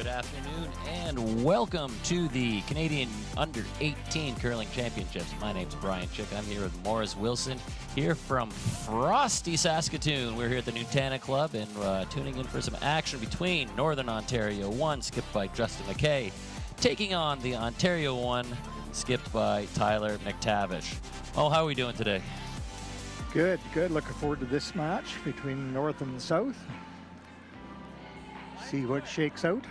Good afternoon and welcome to the Canadian Under-18 Curling Championships. My name's Brian Chick. I'm here with Morris Wilson, here from frosty Saskatoon. We're here at the Nutana Club and tuning in for some action between Northern Ontario 1, skipped by Justin McKay, taking on the Ontario 1, skipped by Tyler McTavish. Oh, how are we doing today? Good. Looking forward to this match between North and South. See what shakes out.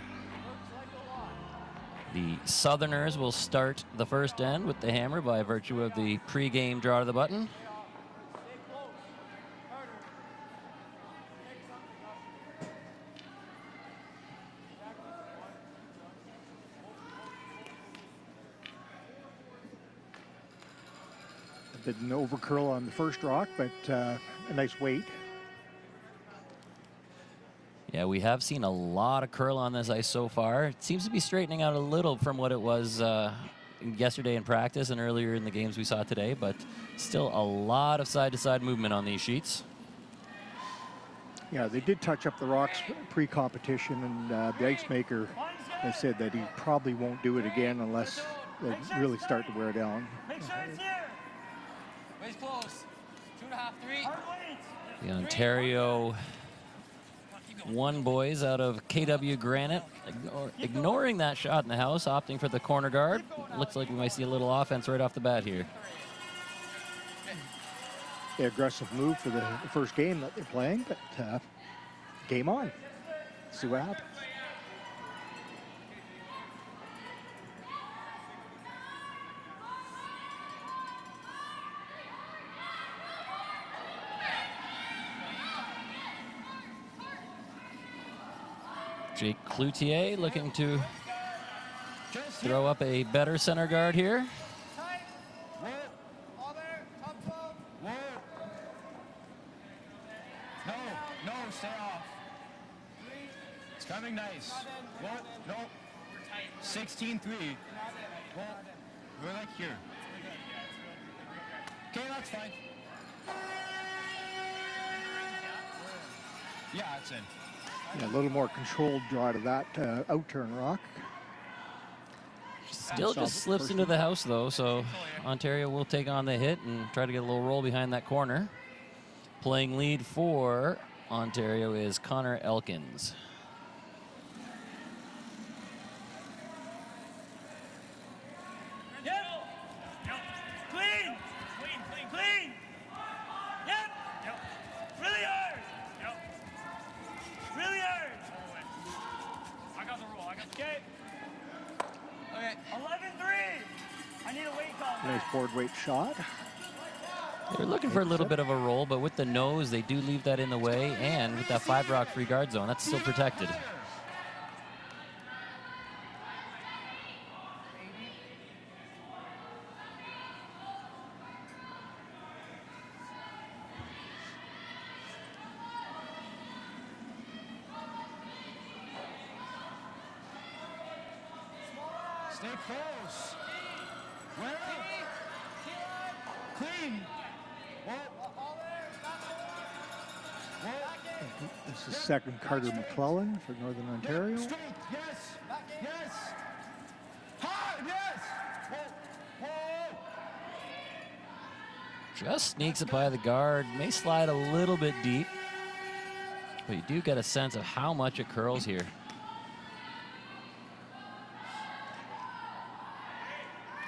The Southerners will start the first end with the hammer by virtue of the pre-game draw to the button. A bit an overcurl on the first rock, but a nice weight. Yeah, we have seen a lot of curl on this ice so far. It seems to be straightening out a little from what it was yesterday in practice and earlier in the games we saw today, but still a lot of side-to-side movement on these sheets. Yeah, they did touch up the rocks pre-competition, and the ice maker has said that he probably won't do it again unless they really start to wear down. Make sure it's here. Waist close. 2.5, 3. The Ontario 1 boys out of KW Granite, ignoring that shot in the house, opting for the corner guard. Looks like we might see a little offense right off the bat here. The aggressive move for the first game that they're playing, but game on. See what happens. Jake Cloutier looking to throw up a better center guard here. No, stay off. It's coming nice. No. 16-3. We're like here. Okay, that's fine. Yeah, it's in. Yeah, a little more controlled draw to that out-turn rock. Still just slips into the house, though, so Ontario will take on the hit and try to get a little roll behind that corner. Playing lead for Ontario is Connor Elkins. Nice board weight shot. They're looking for a little bit of a roll, but with the nose, they do leave that in the way, and with that 5-rock free guard zone, that's still protected. Stay close. Well, clean. This is second Carter McClellan for Northern Ontario. Straight, yes. Hard, yes. Whoa. Just sneaks it by the guard, may slide a little bit deep, but you do get a sense of how much it curls here.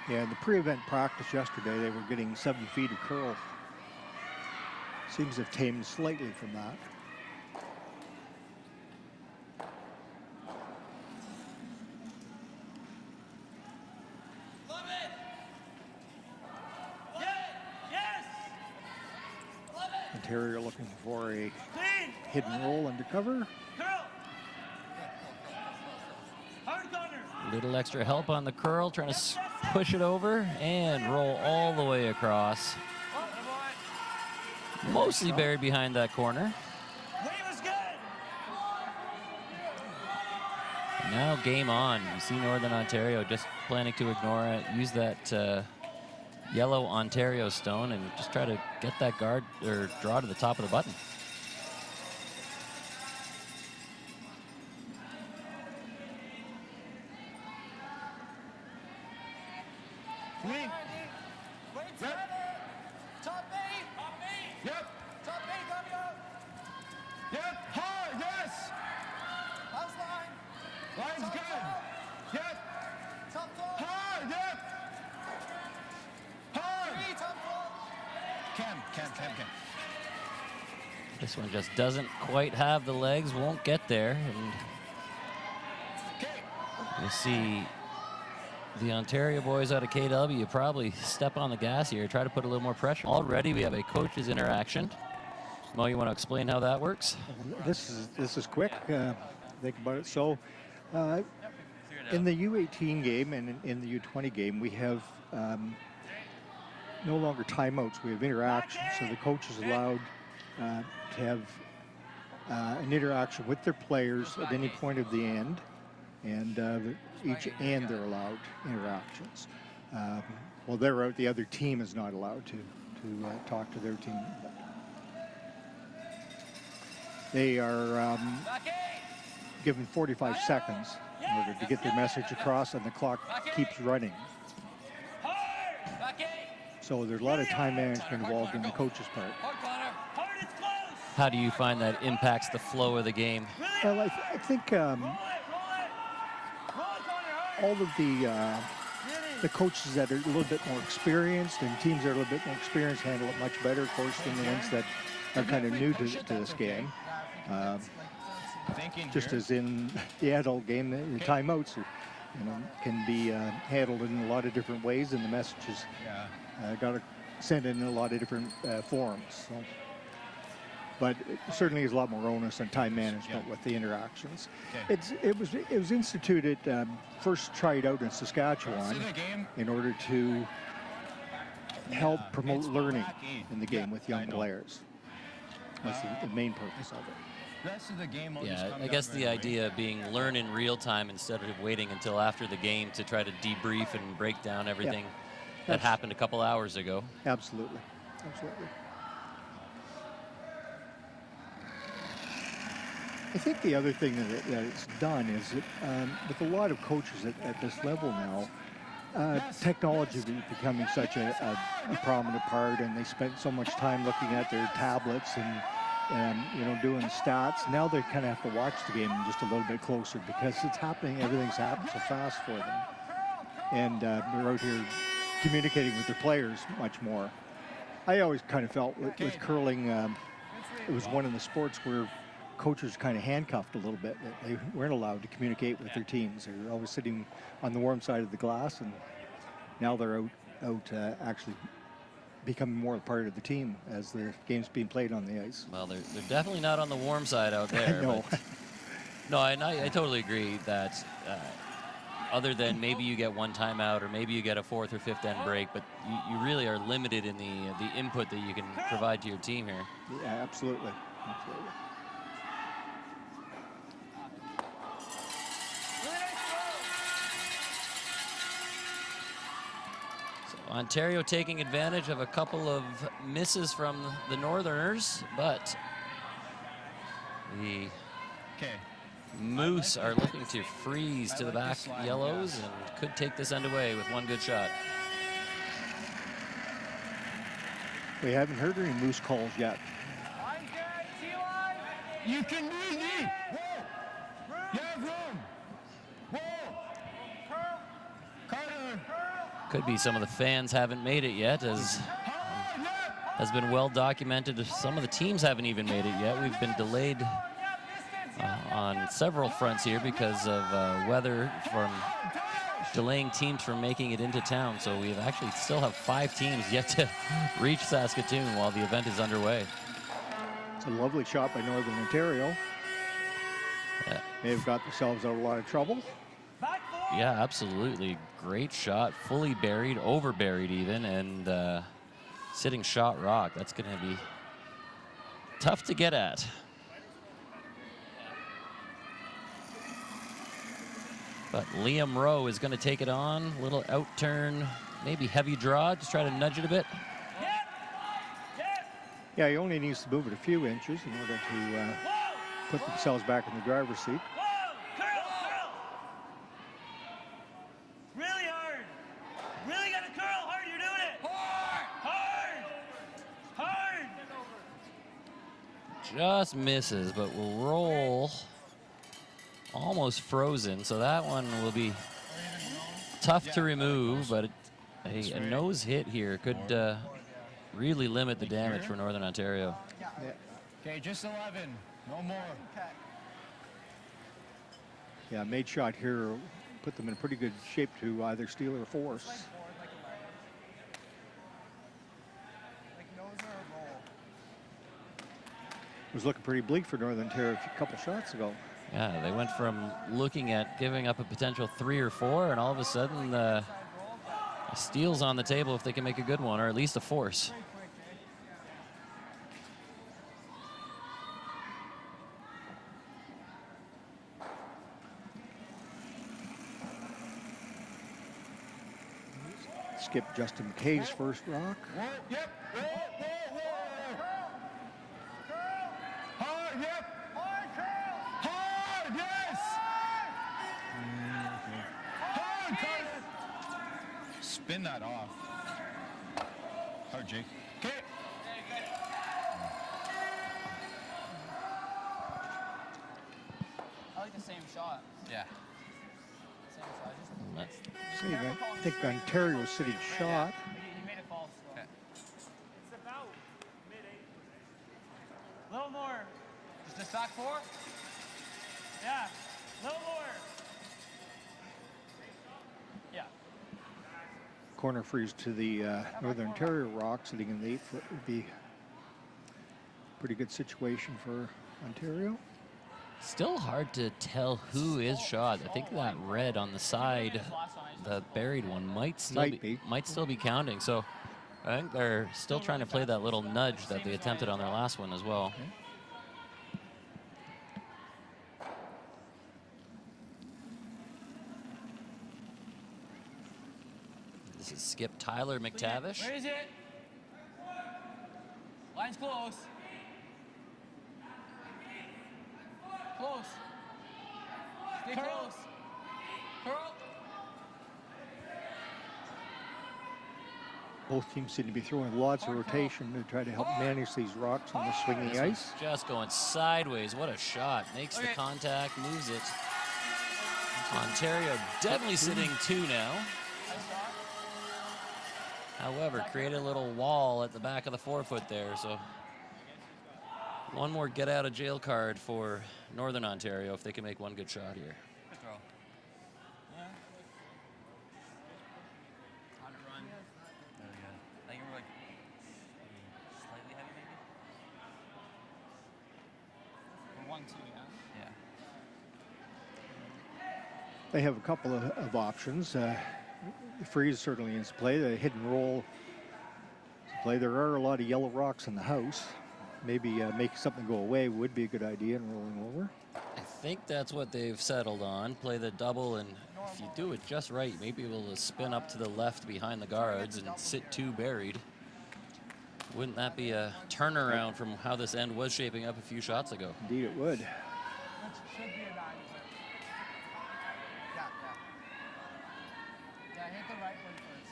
Yeah, in the pre-event practice yesterday, they were getting 7 feet of curl. Seems to have tamed slightly from that. Love it. Yes. Love it. Ontario looking for a hidden roll undercover. Little extra help on the curl, trying to push it over and roll all the way across. Mostly buried behind that corner. Now game on. You see Northern Ontario just planning to ignore it, use that yellow Ontario stone and just try to get that guard or draw to the top of the button. Wait, top eight. Top eight. Yep. Top eight, coming out. Yep. Hard. Yes. House line. Line's Top good. 12. Yep. Top 12. Hard. Yep. Hard. 3, top 12. Cam. This one just doesn't quite have the legs, won't get there. And you'll see the Ontario boys out of KW probably step on the gas here, try to put a little more pressure. Already we have a coaches interaction. Mo, you want to explain how that works? This is quick. Think about it. So, in the U-18 game and in the U-20 game, we have no longer timeouts. We have interaction. So the coach is allowed to have an interaction with their players at any point of the end, and each end they're allowed interactions. While they're out, the other team is not allowed to talk to their team. They are given 45 seconds in order to get their message across, and the clock keeps running. So there's a lot of time management involved in the coach's part. How do you find that impacts the flow of the game? Well, I think all of the coaches that are a little bit more experienced and teams that are a little bit more experienced handle it much better, of course, than the ones that are kind of new to this game. Just as in the adult game, the timeouts can be handled in a lot of different ways, and the messages got to send in a lot of different forms. So. But it certainly is a lot more onus on time management with the interactions. It was instituted, first tried out in Saskatchewan in order to help promote learning in the game with young players. That's the main purpose of it. Yeah, I guess the idea being learn in real time instead of waiting until after the game to try to debrief and break down everything that happened a couple hours ago. Absolutely. I think the other thing that it's done is that with a lot of coaches at this level now, technology is becoming such a prominent part, and they spend so much time looking at their tablets and doing stats. Now they kind of have to watch the game just a little bit closer because it's happening. Everything's happening so fast for them, and they're out here communicating with their players much more. I always kind of felt with curling, it was one of the sports where coaches kind of handcuffed a little bit. They weren't allowed to communicate with their teams. They were always sitting on the warm side of the glass, and now they're out actually becoming more a part of the team as the game's being played on the ice. Well, they're definitely not on the warm side out there. No. But no, I totally agree that other than maybe you get one timeout or maybe you get a fourth or fifth end break, but you really are limited in the input that you can provide to your team here. Yeah, absolutely. Ontario taking advantage of a couple of misses from the Northerners, but the Moose are looking to freeze to the back Yellows and could take this end away with one good shot. We haven't heard any Moose calls yet. You can move me. You have room. Carter. Could be some of the fans haven't made it yet, as has been well documented. Some of the teams haven't even made it yet. We've been delayed on several fronts here because of weather from delaying teams from making it into town. So we actually still have 5 teams yet to reach Saskatoon while the event is underway. It's a lovely shot by Northern Ontario. They've got themselves out of a lot of trouble. Yeah, absolutely. Great shot, fully buried, over buried even, and sitting shot rock. That's going to be tough to get at. But Liam Rowe is going to take it on. Little out turn, maybe heavy draw. Just try to nudge it a bit. Yeah, he only needs to move it a few inches in order to put themselves back in the driver's seat. Really hard. Really got to curl hard. just misses, but will roll almost frozen. So that one will be tough to remove, but a nose hit here could really limit the damage for Northern Ontario. Okay, just 11. No more. Yeah, made shot here put them in pretty good shape to either steal or force. It was looking pretty bleak for Northern Ontario a couple shots ago. Yeah, they went from looking at giving up a potential 3 or 4, and all of a sudden a steal's on the table if they can make a good one, or at least a force. Skip Justin McKay's first rock. Yep. Hard, yep. Hard, yes. Hard, Carter. Spin that off. Hard, Jake. Okay. I like the same shot. Yeah. Same shot. See, I think Ontario City shot. He made it false. So. Okay. It's about mid-8. A little more. Is this back 4? Yeah. A little more. Yeah. Corner freeze to the Northern Ontario rock, sitting in the 8 foot would be a pretty good situation for Ontario. Still hard to tell who is shot. I think that red on the side, the buried one, might still be counting. So I think they're still trying to play that little nudge that they attempted on their last one as well. Okay. This is Skip Tyler McTavish. Where is it? Line's close. Close. Stay close. Curl. Both teams seem to be throwing lots of rotation to try to help manage these rocks on the swinging ice. Just going sideways. What a shot. Makes the contact, moves it. Ontario definitely sitting 2 now. However, created a little wall at the back of the 4-foot there. So one more get out of jail card for Northern Ontario if they can make one good shot here. Good throw. Yeah. On the run. There we go. I think we're like slightly heavy maybe. We're 1-2, yeah? Yeah. They have a couple of options. The freeze certainly is play. The hit and roll is play. There are a lot of yellow rocks in the house. Maybe make something go away would be a good idea in rolling over. I think that's what they've settled on. Play the double, and if you do it just right, you may be able to spin up to the left behind the guards and sit 2 buried. Wouldn't that be a turnaround from how this end was shaping up a few shots ago? Indeed it would. Should be a 9. Yeah, hit the right one first.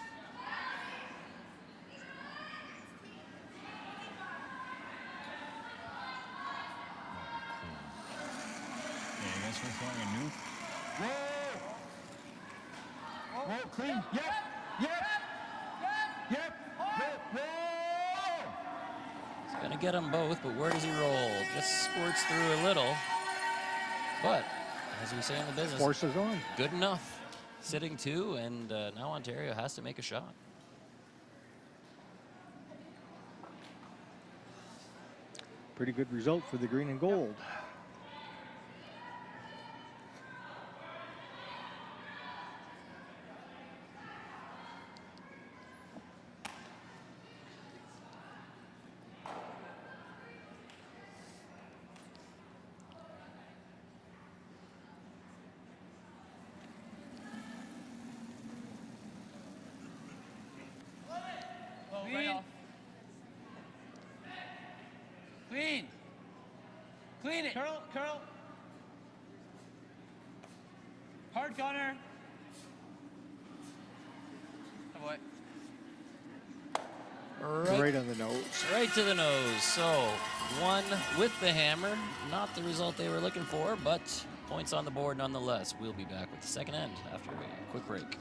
Yeah, I guess we're throwing a nuke. Whoa! Whoa, clean. Yep. Whoa! He's going to get them both, but where does he roll? Just squirts through a little. But, as we say in the business, Forces on. good enough. Sitting 2, and now Ontario has to make a shot. Pretty good result for the green and gold. Clean. Clean it. Curl. Hard Connor. Oh boy. Right on the nose. Right to the nose. So won with the hammer. Not the result they were looking for, but points on the board nonetheless. We'll be back with the second end after a quick break.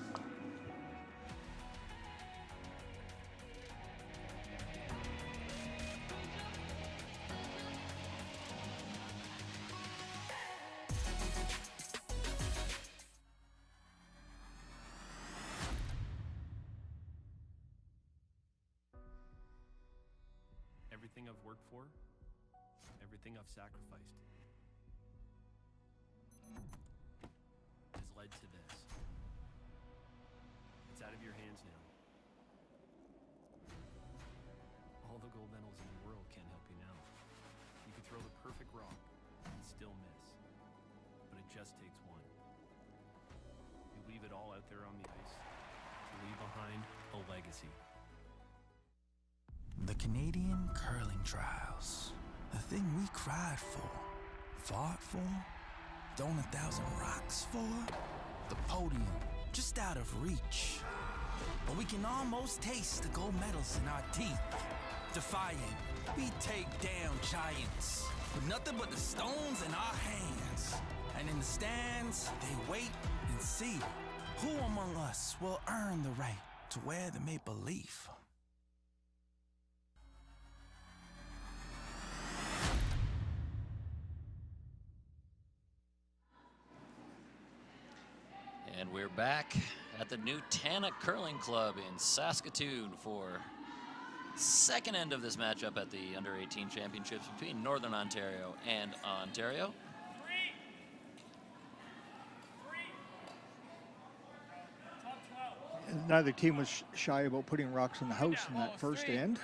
Everything I've worked for, everything I've sacrificed, has led to this. It's out of your hands now. All the gold medals in the world can't help you now. You can throw the perfect rock and still miss, but it just takes one. You leave it all out there on the ice to leave behind a legacy. The Canadian curling trials. The thing we cried for, fought for, thrown 1,000 rocks for. The podium, just out of reach. But we can almost taste the gold medals in our teeth. Defiant, we take down giants. With nothing but the stones in our hands. And in the stands, they wait and see who among us will earn the right to wear the maple leaf. And we're back at the Nutana Curling Club in Saskatoon for second end of this matchup at the Under-18 Championships between Northern Ontario and Ontario. Neither team was shy about putting rocks in the house in that first end.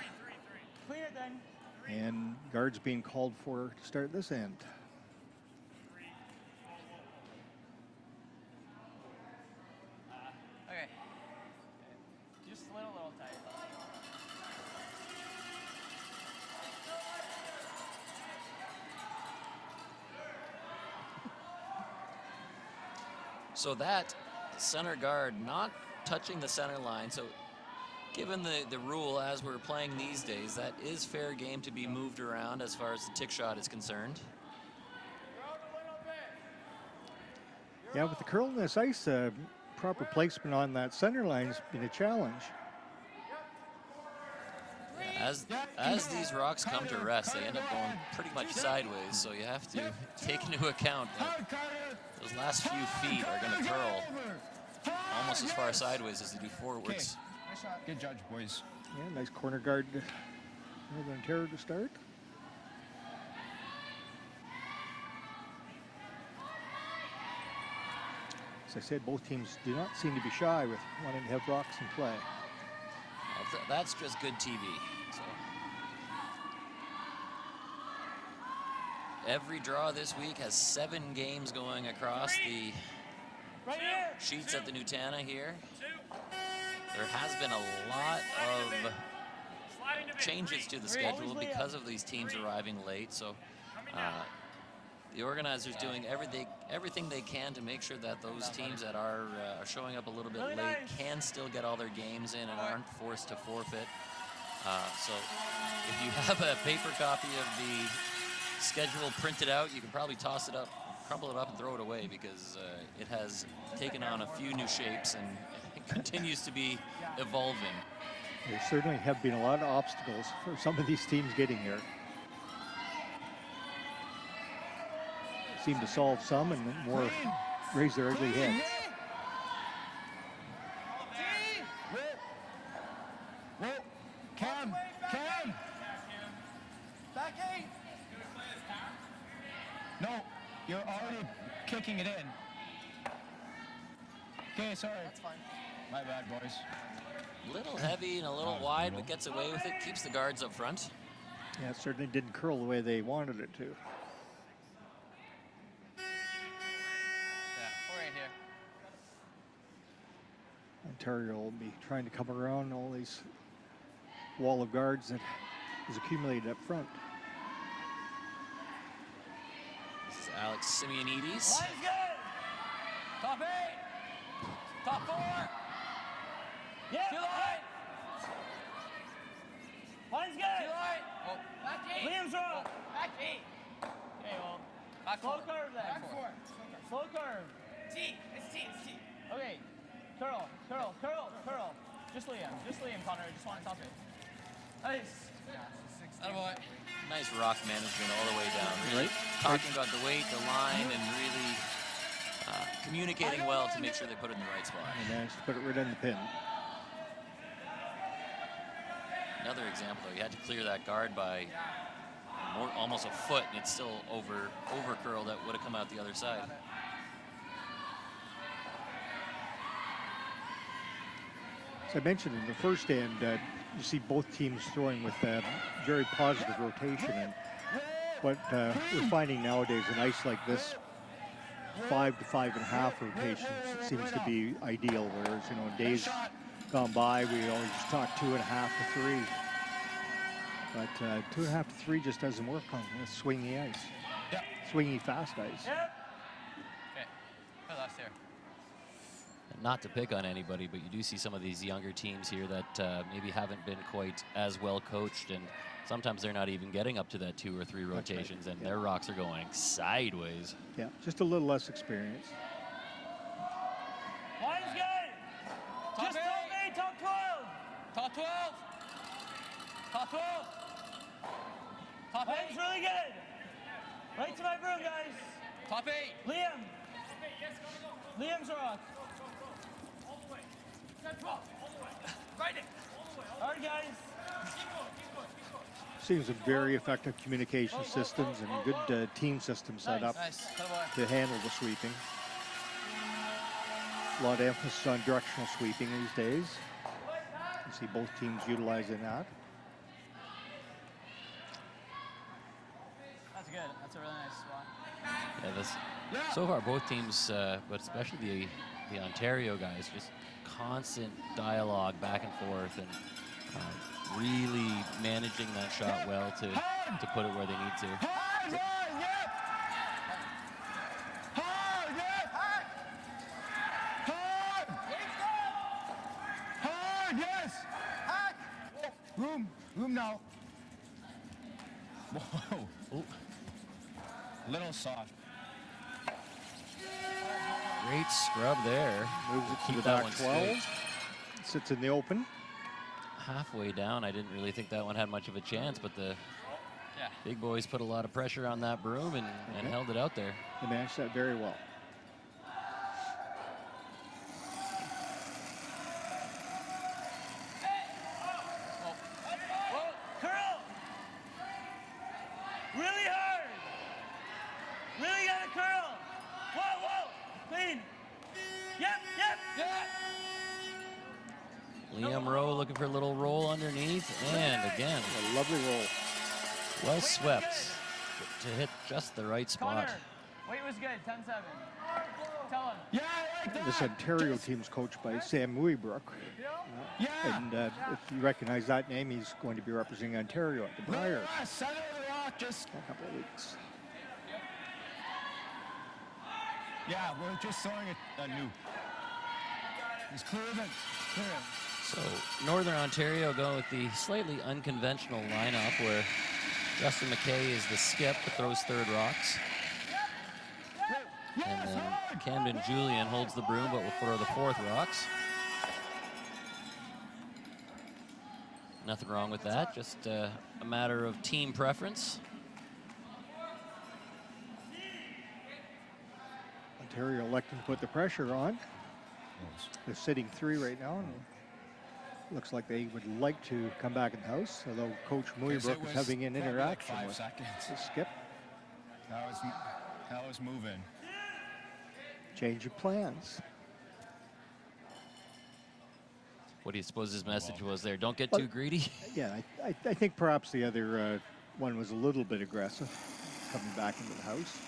And guards being called for to start this end. Okay. Just a little tight. So that center guard not touching the center line. So given the rule as we're playing these days, that is fair game to be moved around as far as the tick shot is concerned. Yeah, with the curl in this ice, proper placement on that center line has been a challenge. As these rocks come to rest, they end up going pretty much sideways, so you have to take into account that those last few feet are going to curl almost as far sideways as they do forwards. Good judge, boys. Yeah, nice corner guard, Northern Ontario to start. As I said, both teams do not seem to be shy with wanting to have rocks in play. Well, that's just good TV. So. Every draw this week has 7 games going across the sheets at the Nutana here. There has been a lot of changes to the schedule because of these teams arriving late. So the organizers doing everything they can to make sure that those teams that are showing up a little bit late can still get all their games in and aren't forced to forfeit. So if you have a paper copy of the schedule printed out, you can probably toss it up, crumple it up and throw it away, because it has taken on a few new shapes and it continues to be evolving. There certainly have been a lot of obstacles for some of these teams getting here. Seem to solve some and more raise their ugly heads. Whoa, Cam! Back 8. No, you're already kicking it in. Okay, sorry. That's fine. My bad, boys. A little heavy and a little wide, but gets away with it, keeps the guards up front. Yeah, it certainly didn't curl the way they wanted it to. Yeah, we're right here. Ontario will be trying to come around all these wall of guards that is accumulated up front. This is Alex Simeonidis. Line's good. Top 8. Top 4. Yeah. 2 line. Line's good. 2 line. Back 8. Liam's wrong. Back 8. Okay, well, Back slow 4. curve then. Back 4. Slow curve. T. It's T. It's T. Okay, curl. Just Liam, Connor. I just want to top it. Nice. Attaboy. Nice rock management all the way down. Really talking about the weight, the line, and really communicating well to make sure they put it in the right spot. And managed to put it right in the pin. Another example, though, you had to clear that guard by almost a foot, and it's still over curl that would have come out the other side. As I mentioned in the first end, you see both teams throwing with very positive rotation. And what we're finding nowadays, an ice like this, 5 to 5.5 rotations seems to be ideal. Whereas, you know, in days gone by, we always just talk 2.5 to 3. But 2.5 to 3 just doesn't work on this swingy ice. Yep. Swingy fast ice. Yep. Okay. Put last there. Not to pick on anybody, but you do see some of these younger teams here that maybe haven't been quite as well coached, and sometimes they're not even getting up to that 2 or 3 rotations, and their rocks are going sideways. Yeah, just a little less experience. Line's good. Top Just 8. top 8, top 12. Top 12. Top 12. Top 8. Line's really good. Right to my broom, guys. Top 8. Liam. Liam's rock. Right it. All right, guys. Seems a very effective communication systems and good team system set up Nice. Attaboy. to handle the sweeping. A lot of emphasis on directional sweeping these days. You see both teams utilizing that. That's good. That's a really nice spot. Yeah, so far both teams, but especially the Ontario guys, just constant dialogue back and forth, and really managing that shot well to put it where they need to. Room now. Whoa. Little soft. Great scrub there. Moves it to Keep the that back one 12. straight. Sits in the open. Halfway down, I didn't really think that one had much of a chance, but the Yeah. big boys put a lot of pressure on that broom and held it out there. They managed that very well. Whoa. Curl. Really hard. Really gotta curl. Whoa. Clean. Yep. Yeah. Liam Rowe looking for a little roll underneath, and again, A lovely roll. well swept to hit just the right spot. Connor. Weight was good. 10-7. Tell him. Yeah, I like that. This Ontario team's coached by Sam Muybrook. Yeah. And if you recognize that name, he's going to be representing Ontario at the Brier Yeah, center of the rock, just. in a couple of weeks. Yeah, we're just throwing it anew. He's clear of it. Clear. So Northern Ontario go with the slightly unconventional lineup where Justin McKay is the skip that throws third rocks. And then Camden Julian holds the broom but will throw the fourth rocks. Nothing wrong with that, just a matter of team preference. Ontario electing to put the pressure on. They're sitting 3 right now, and looks like they would like to come back in the house, although Coach Muybrook is having an interaction Like 5 with seconds. the skip. That was moving. Change of plans. What do you suppose his message was there? Don't get too greedy? Yeah, I think perhaps the other one was a little bit aggressive, coming back into the house.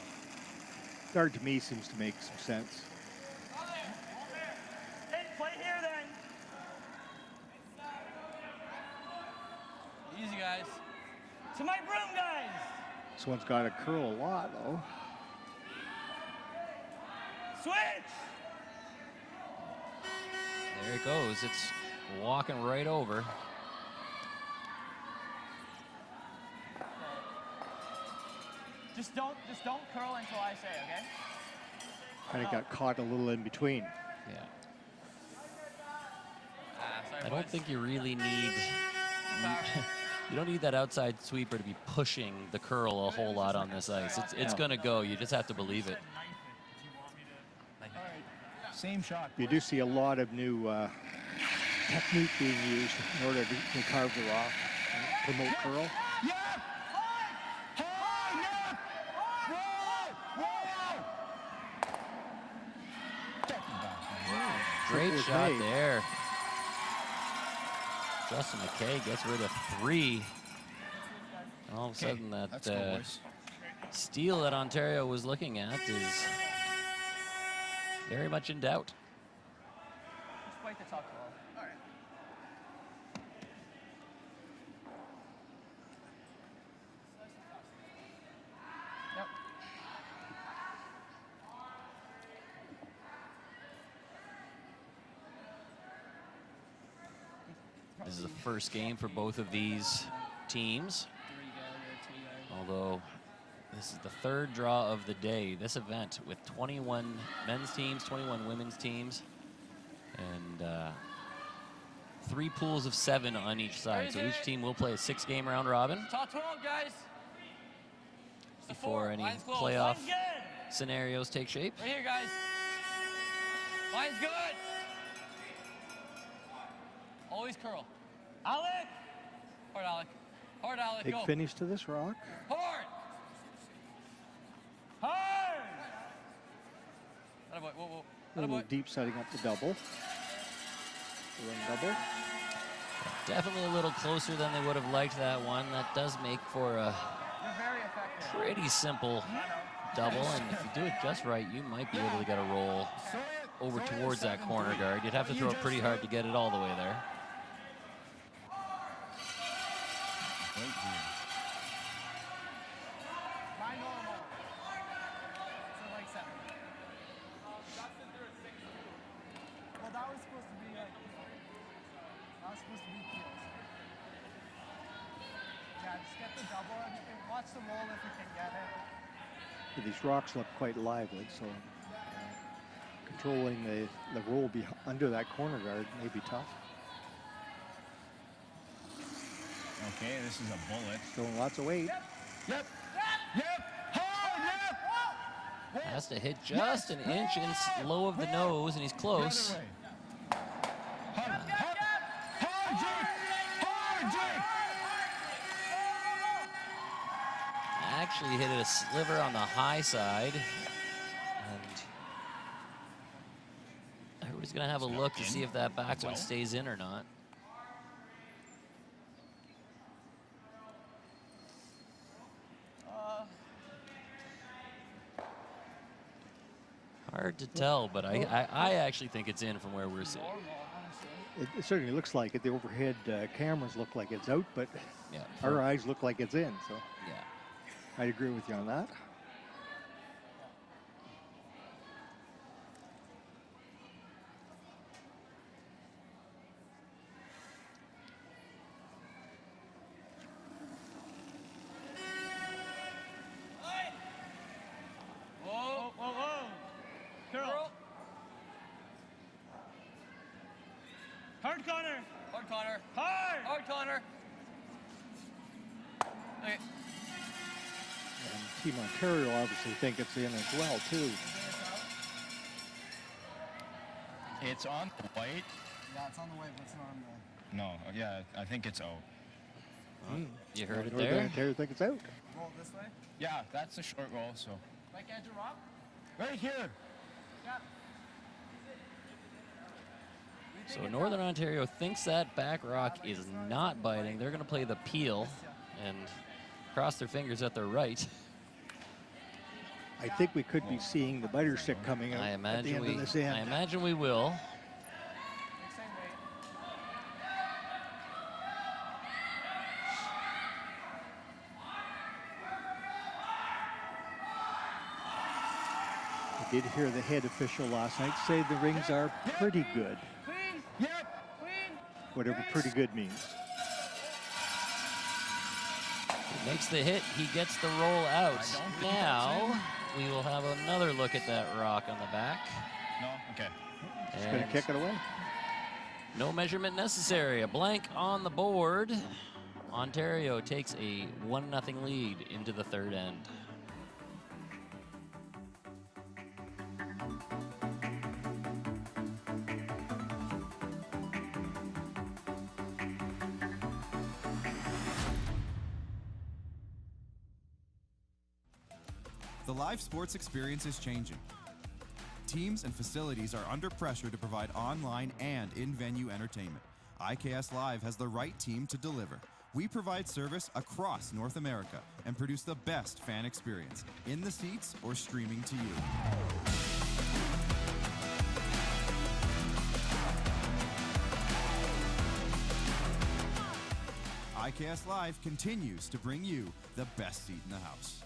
Guard to me seems to make some sense. Hey, play here then. Easy, guys. To my broom, guys. This one's got to curl a lot, though. Switch. There it goes. It's walking right over. Just don't curl until I say, okay? Kind of got caught a little in between. Yeah. Sorry, I don't boys. think you really need. You don't need that outside sweeper to be pushing the curl a whole lot on this ice. It's going to go. You just have to believe it. Same shot. You do see a lot of new technique being used in order to carve the rock and promote curl. Great was shot made. there. Justin McKay gets rid of 3. And all of a sudden, Let's that go, boys. steal that Ontario was looking at is very much in doubt. Just fight the top 12. All right. Yep. This is the first game for both of these teams. Although this is the 3rd draw of the day, this event with 21 men's teams, 21 women's teams, and 3 pools of 7 on each side. So each team will play a 6-game round robin Top 12, guys. before any Line's close. playoff Line's good. scenarios take shape. Right here, guys. Line's good. Always curl. Alec. Hard, Alec. Hard, Alec. Big Go. finish to this rock. Hard. Hard. Attaboy. Whoa, whoa. A little Attaboy. deep setting up the double. The run double. Definitely a little closer than they would have liked that one. That does make for a You're very effective. pretty simple double, and if you do it just right, you might be able to get a roll over towards that corner guard. You'd have to throw it pretty hard to get it all the way there. Wait here. My normal. So like 7. Well, that was supposed to be like. That was supposed to be kills. Yeah, just get the double and you can watch the roll if you can get it. These rocks look quite lively, so controlling the roll under that corner guard may be tough. Okay, this is a bullet. Showing lots of weight. Yep. Hard, yep. Has to hit just an inch low of the nose, and he's close. Hard, Jake. Hard, Jake. Actually hit it a sliver on the high side. And everybody's going to have a look to see if that back one stays in or not. Hard to tell, but I actually think it's in from where we're sitting. It certainly looks like it. The overhead cameras look like it's out, but Yeah, our eyes look like it's in. So yeah. I'd agree with you on that. Whoa. Whoa, whoa. Curl. Hard Connor. Hard, Connor. Hard. Hard, Connor. Okay. And Team Ontario obviously think it's in as well, too. It's on the white. Yeah, it's on the way, but it's not on the. No, yeah, I think it's O. You heard it Northern there. Ontario think it's out. Roll this way. Yeah, that's a short roll, so. Like edge of rock. Right here. Yeah. So Northern Ontario thinks that back rock is not biting. They're going to play the peel and cross their fingers at their right. I think we could be seeing the biter stick coming out I at the imagine end we. of this end. I imagine we will. Same weight. I did hear the head official last night say the rings are pretty good, Clean. Yep. Clean. whatever pretty good means. Makes the hit. He gets the roll out. Now we will have another look at that rock on the back. No? Okay. Just going to kick it away. No measurement necessary. A blank on the board. Ontario takes a 1-0 lead into the third end. The live sports experience is changing. Teams and facilities are under pressure to provide online and in-venue entertainment. IKS Live has the right team to deliver. We provide service across North America and produce the best fan experience, in the seats or streaming to you. IKS Live continues to bring you the best seat in the house.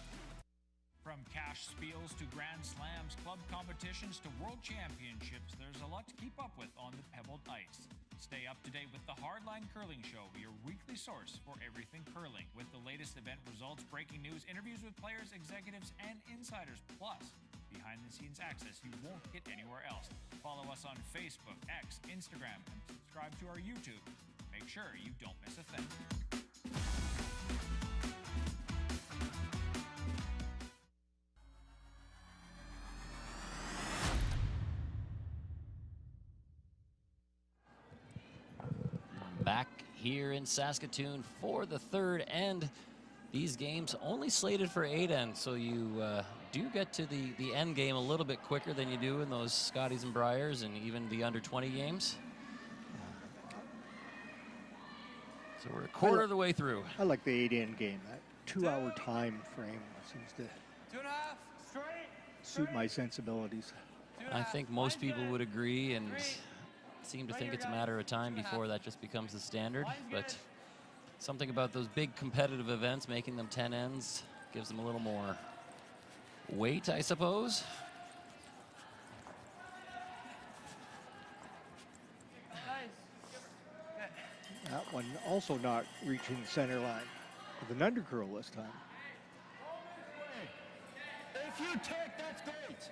From cash spiels to grand slams, club competitions to world championships, there's a lot to keep up with on the pebbled ice. Stay up to date with the Hardline Curling Show, your weekly source for everything curling, with the latest event results, breaking news, interviews with players, executives, and insiders, plus behind-the-scenes access you won't get anywhere else. Follow us on Facebook, X, Instagram, and subscribe to our YouTube. Make sure you don't miss a thing. Back here in Saskatoon for the third end. These games only slated for 8 ends, so you do get to the end game a little bit quicker than you do in those Scotties and Briars and even the under 20 games. So we're a quarter of the way through. I like the 8-end game. That 2-hour time frame seems to 2.5. Straight. suit my sensibilities. I think most people would agree and seem to think it's a matter of time before that just becomes the standard, but something about those big competitive events, making them 10 ends, gives them a little more weight, I suppose. That one also not reaching the center line with an undercurl this time. If you take, that's great.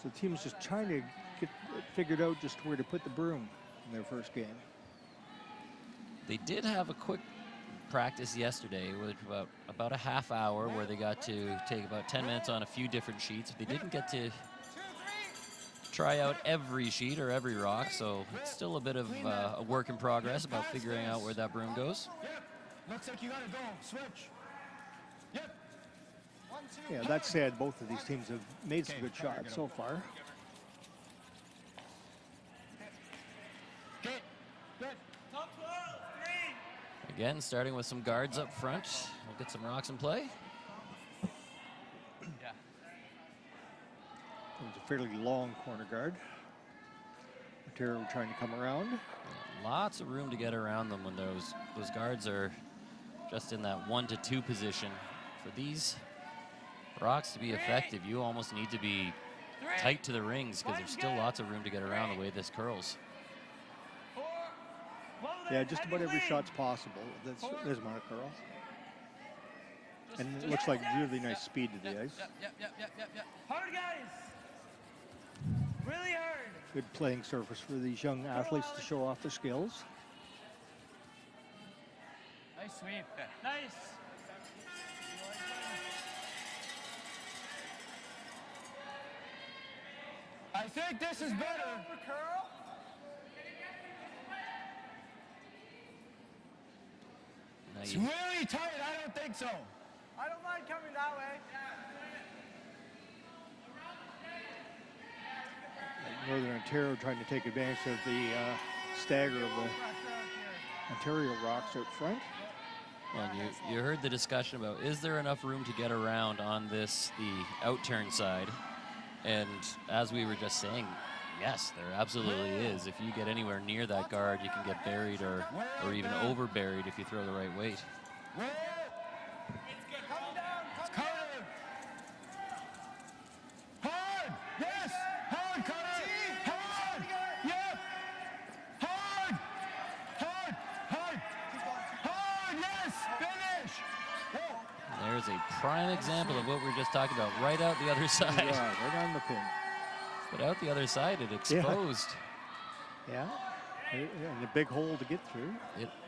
So the team's just trying to get figured out just where to put the broom in their first game. They did have a quick practice yesterday with about a half hour where they got to take about 10 minutes on a few different sheets. They didn't get to try out every sheet or every rock, so it's still a bit of a work in progress about figuring out where that broom goes. Yep. Looks like you gotta go. Switch. Yep. Yeah, that said, both of these teams have made some good shots so far. Okay. Good. Again, starting with some guards up front. We'll get some rocks in play. It was a fairly long corner guard. Ontario trying to come around. Lots of room to get around them when those guards are just in that 1 to 2 position. For these rocks to be effective, you almost need to be tight to the rings because there's still lots of room to get around the way this curls. Yeah, just about every shot's possible. There's amount of curl. And it looks like really nice speed to the ice. Yep. Hard, guys. Really hard. Good playing surface for these young athletes to show off their skills. Nice sweep. Nice. I think this is better. Curl. Now It's you, really tight. I don't think so. I don't mind coming that way. Northern Ontario trying to take advantage of the stagger of the Ontario rocks out front. well, you heard the discussion about is there enough room to get around on this, the outturn side? And as we were just saying, yes, there absolutely is. If you get anywhere near that guard, you can get buried or even over buried if you throw the right weight. Roll. It's coming. Hard. Yes. Hard, Connor. Hard. Yep. Hard. Hard. prime example of what we were just talking about. Right out the other side. Yeah, right on the pin. But out the other side, it exposed. Yeah, and a big hole to get through.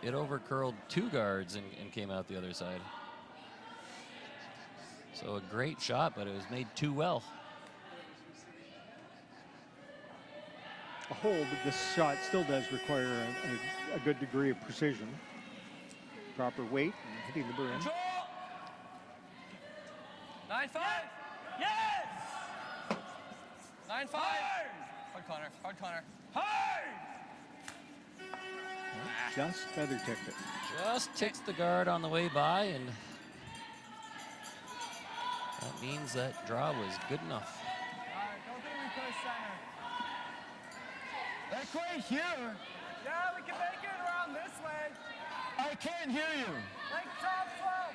It overcurled 2 guards and came out the other side. So a great shot, but it was made too well. A hole, but this shot still does require a good degree of precision. Proper weight and hitting the broom. Control. 9-5. Yes. 9-5. Hard Connor. Hard Connor. Hard. Just feather tipped it. Just ticks the guard on the way by, and that means that draw was good enough. Don't think we push center. Like right here. Yeah, we can make it around this way. I can't hear you. Like top slope.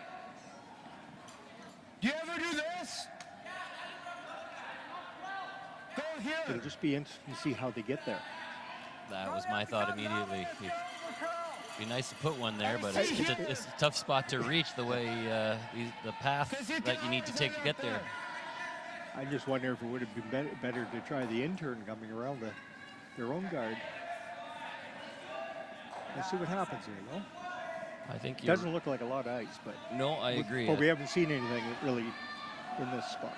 Do you ever do this? Go here. It'll just be interesting to see how they get there. That was my thought immediately. It'd be nice to put one there, but it's a tough spot to reach the way the path that you need to take to get there. I just wonder if it would have been better to try the intern coming around their own guard. Let's see what happens here, though. I think doesn't look like a lot of ice, but no, I agree. But we haven't seen anything really in this spot.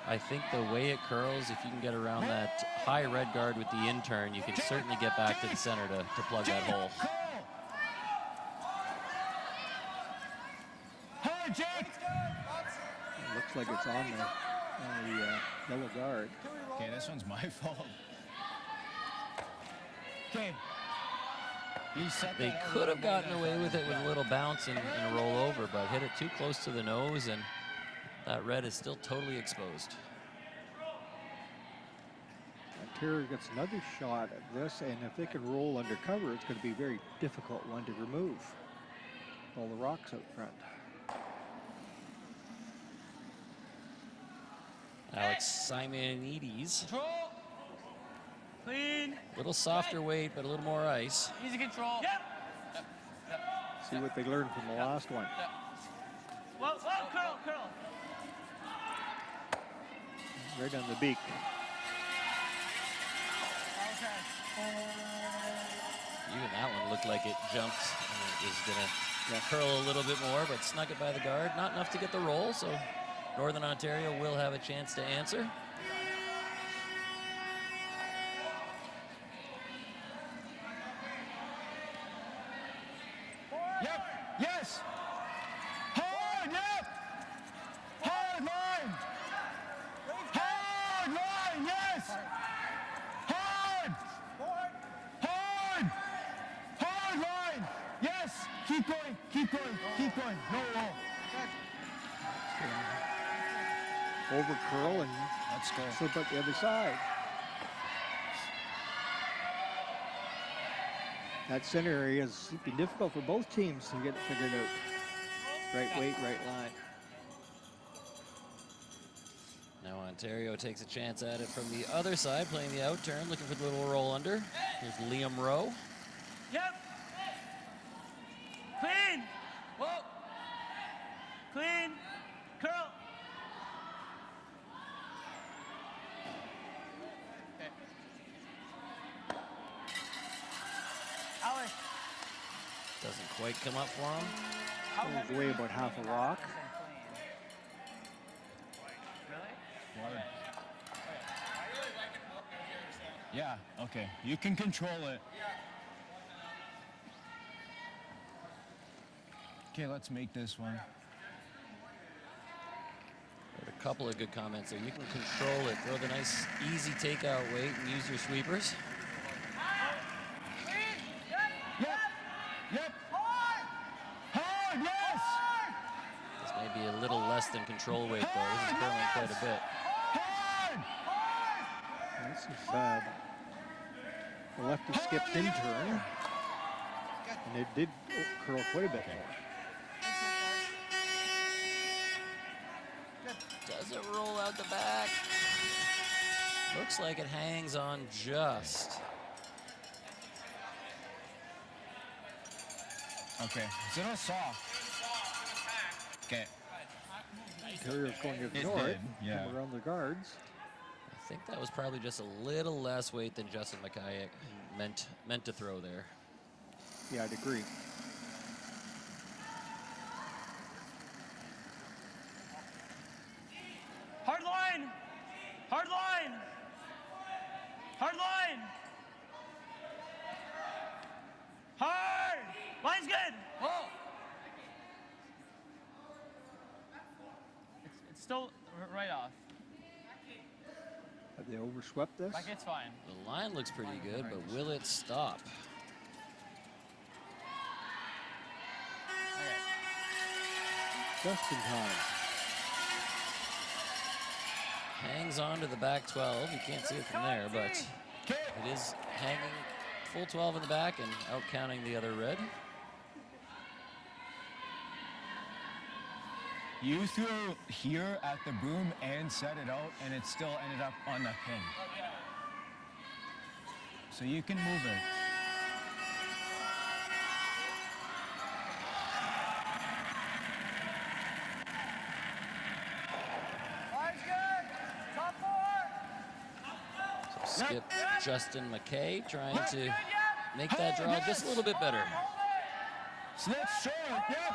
I think the way it curls, if you can get around that high red guard with the intern, you can certainly get back to the center to plug that hole. Hard, Jake. It looks like it's on the yellow guard. Okay, this one's my fault. Okay. They could have gotten away with it with a little bounce and a roll over, but hit it too close to the nose, and that red is still totally exposed. Ontario gets another shot at this, and if they can roll under cover, it's going to be a very difficult one to remove. All the rocks out front. Alex Simonides. Control. Clean. A little softer weight, but a little more ice. Easy control. Yep. See what they learned from the last one. Whoa, curl, curl. Right on the beak. Even that one looked like it jumped and it was gonna curl a little bit more, but snuck it by the guard. Not enough to get the roll, so Northern Ontario will have a chance to answer. Yep. Yes. Hard. Yep. Hard line. Hard line. Yes. Hard. Hard. Hard line. Yes. Keep going. Keep going. Keep going. No roll. Over curl and Let's go. slip up the other side. That center area has been difficult for both teams to get it figured out. Right weight, right line. Now Ontario takes a chance at it from the other side, playing the out turn, looking for the little roll under. Here's Liam Rowe. Yep. Clean. Whoa. Clean. Curl. Okay. Alex. Doesn't quite come up for him. Goes away about half a rock. Yeah, okay. You can control it. Okay, let's make this one. A couple of good comments there. You can control it. Throw the nice, easy takeout weight and use your sweepers. Yep. Yep. Hard, yes. This may be a little less than control weight, though. This is curling quite a bit. This is the lefty skipped in turn. And it did curl quite a bit more. Does it roll out the back? Looks like it hangs on just. Okay, it's a little soft. Okay. Ontario's going to ignore it. Yeah. Come around the guards. I think that was probably just a little less weight than Justin McKay meant to throw there. Yeah, I'd agree. Hard line! Hard line! Hard line! Hard! Line's good! Whoa! It's still right off. Have they overswept this? Like, it's fine. The line looks pretty good, but will it stop? Okay. Just in time. Hangs on to the back 12. You can't see it from there, but it is hanging full 12 in the back and out counting the other red. You threw here at the boom and set it out, and it still ended up on the pin. So you can move it. Line's good! Top four! So skip Justin McKay trying to make that draw just a little bit better. Slip short, yep.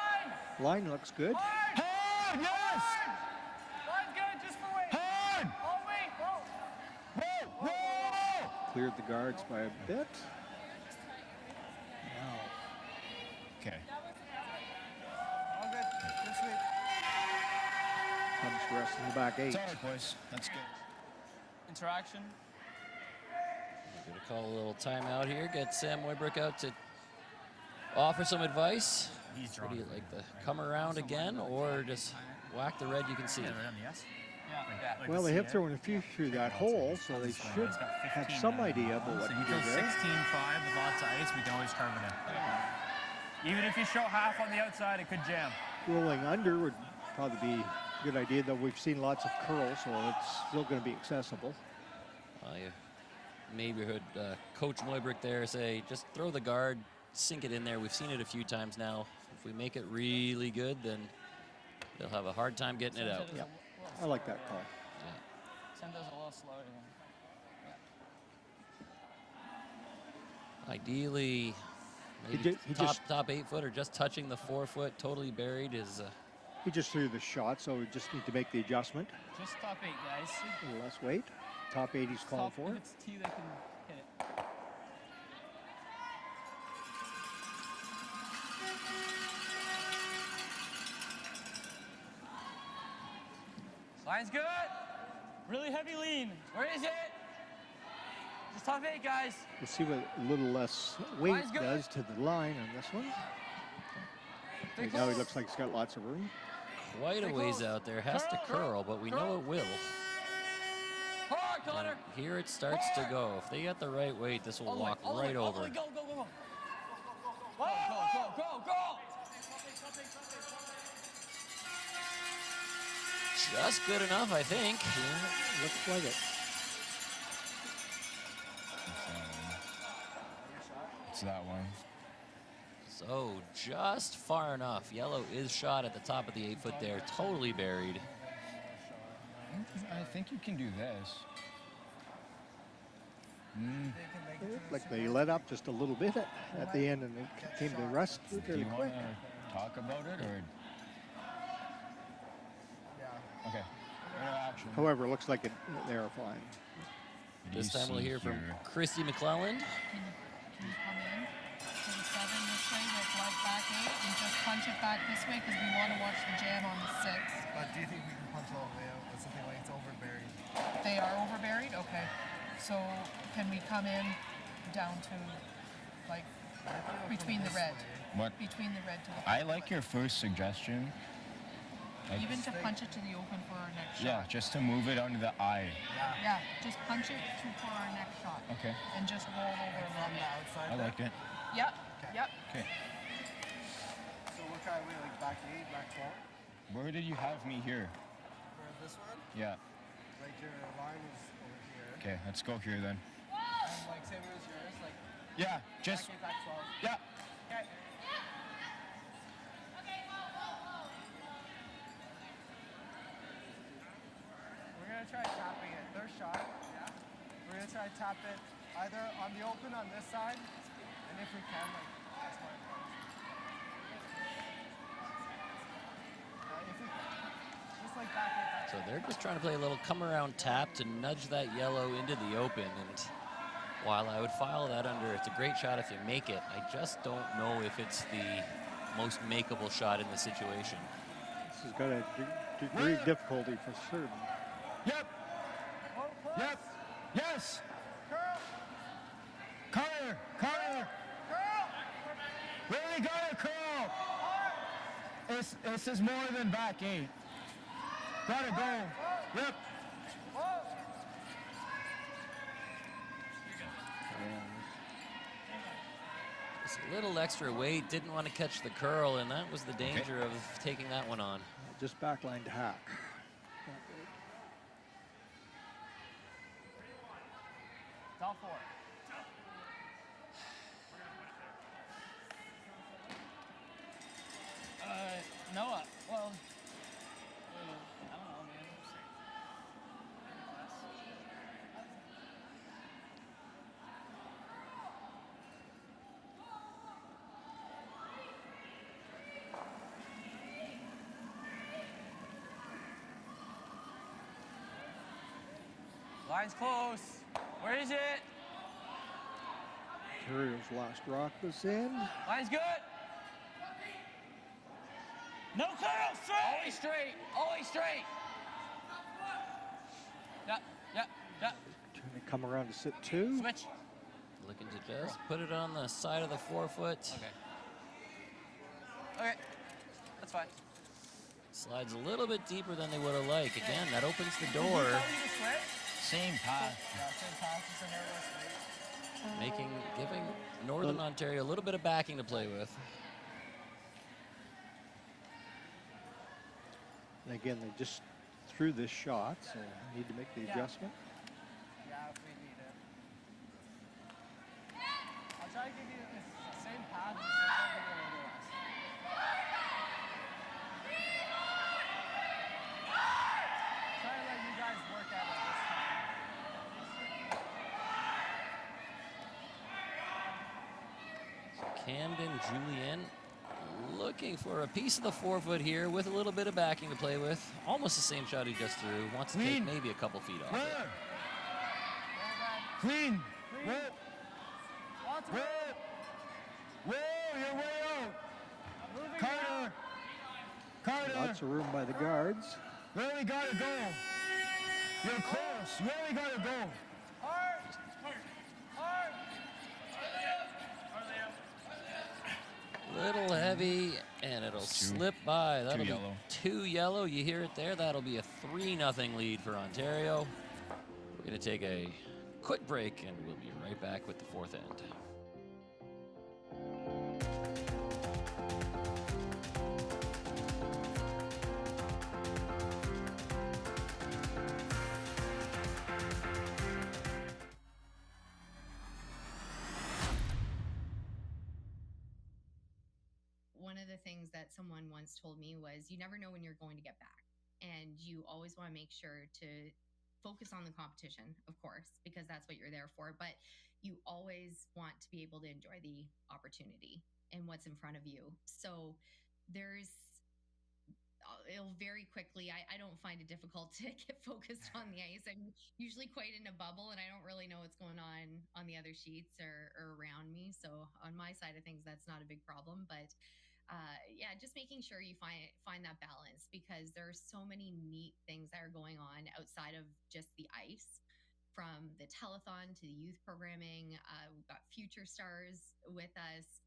Line looks good. Hard, yes! Line's good, just for weight. Hard! All weight, Whoa, go! whoa! Cleared the guards by a bit. Now, Okay. All good, good sweep. comes rest in the back 8. It's all right, boys. That's good. Interaction. We're going to call a little timeout here. Get Sam Moybrook out to offer some advice. Would you like to come around again or just whack the red you can see? Yeah. Well, they have thrown a few through that hole, so they should have some idea about what So to you do go there. 16-5 with lots of ice, we can always carve it in. Even if you show half on the outside, it could jam. Rolling under would probably be a good idea, though we've seen lots of curls, so it's still going to be accessible. You maybe heard Coach Moybrook there say, just throw the guard, sink it in there. We've seen it a few times now. If we make it really good, then they'll have a hard time getting it out. Yeah, I like that call. Send those a little slower. Ideally, maybe He top 8 foot or just touching the 4 foot, totally buried is. He just threw the shot, so we just need to make the adjustment. Just top 8, guys. A little less weight. Top 8 he's calling for. If it's T, they can hit it. Line's good. Really heavy lean. Where is it? Just top 8, guys. We'll see what a little less weight Line's good. does to the line on this one. Right now he looks like he's got lots of room. Quite a ways out there. Has to curl, but we know it will. Hard, Connor. And here it starts to go. If they get the right weight, this will walk right over. Go, go, go, go. Go, go, go, go. Just good enough, I think. Yeah, looks like it. It's that one. So just far enough. Yellow is shot at the top of the 8 foot there, totally buried. I think you can do this. Like they let up just a little bit at the end and it came to rest Do fairly you quick. want to talk about it, or? Okay. Interaction. However, it looks like they're fine. What do This you time we'll see hear from here? Christy McClelland. Can you come in to the 7 this way with like back 8 and just punch it back this way because we want to watch the jam on the 6. But do you think we can punch all the way out? That's the thing, like it's overburied. They are overburied? Okay. So can we come in down to like between the red? What? Between the red to the I like your first suggestion. Like, even to punch it to the open for our next yeah, shot. just to move it under the eye. Yeah, just punch it for our next shot. Okay. And just roll over a little bit. I like it. Yep, yep. Okay. So what kind of way, like back 8, back 12? Where did you have me here? For this one? Yeah. Like your line is over here. Okay, let's go here then. And like say where's yours? Like Yeah, just. back 8, back 12. Yeah. Okay. shot. We're gonna try to tap it either on the open on this side, and if we can, like, that's my approach. If we can, just like back it. So they're just trying to play a little come around tap to nudge that yellow into the open. And while I would file that under, it's a great shot if you make it, I just don't know if it's the most makeable shot in the situation. This has got a degree of difficulty for certain. Yep. Yep. Yes. Carter. Really got it, curl. This is more than back 8. Gotta go. Yep. Just a little extra weight, didn't want to catch the curl, and that was the danger of taking that one on. Just backline to hack. Top 4. Noah. Well, I don't know, man. Line's close. Where is it? Ontario's last rock was in. Line's good. No curl, straight. Always straight. Always straight. Yeah. Trying to come around to sit 2. Switch. Looking to just put it on the side of the forefoot. Okay. That's fine. Slides a little bit deeper than they would have liked. Again, that opens the door. Same path. Giving Northern Ontario a little bit of backing to play with. And again, they just threw this shot, so need to make the adjustment. Yeah, if we need it. I'll try to give you the same path, just I'll try to give you a little less. Try to let you guys work at it this time. Camden Julien looking for a piece of the forefoot here with a little bit of backing to play with. Almost the same shot he just threw. Wants to take maybe a couple feet off it. Clean. Whip. You're way out. Carter. Lots of room by the guards. Really gotta go. You're close. Really gotta go. Little heavy, and it'll slip by. That'll be 2 yellow. You hear it there. That'll be a 3-0 lead for Ontario. We're going to take a quick break, and we'll be right back with the 4th end. One of the things that someone once told me was, you never know when you're going to get back, and you always want to make sure to focus on the competition, of course, because that's what you're there for, but you always want to be able to enjoy the opportunity and what's in front of you. So it'll very quickly, I don't find it difficult to get focused on the ice. I'm usually quite in a bubble, and I don't really know what's going on the other sheets or around me. So on my side of things, that's not a big problem, but yeah, just making sure you find that balance, because there are so many neat things that are going on outside of just the ice, from the telethon to the youth programming. We've got future stars with us.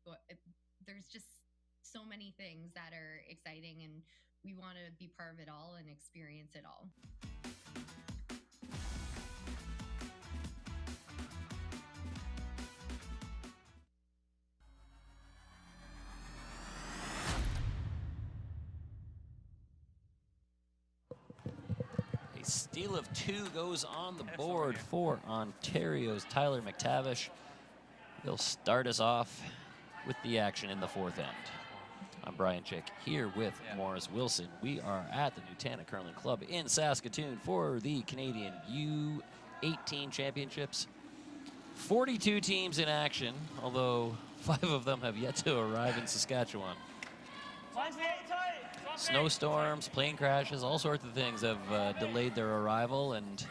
There's just so many things that are exciting, and we want to be part of it all and experience it all. A steal of 2 goes on the board for Ontario's Tyler McTavish. He'll start us off with the action in the 4th end. I'm Brian Chick here with Morris Wilson. We are at the Nutana Curling Club in Saskatoon for the Canadian 18 championships. 42 teams in action, although 5 of them have yet to arrive in Saskatchewan. Snowstorms, plane crashes, all sorts of things have delayed their arrival, and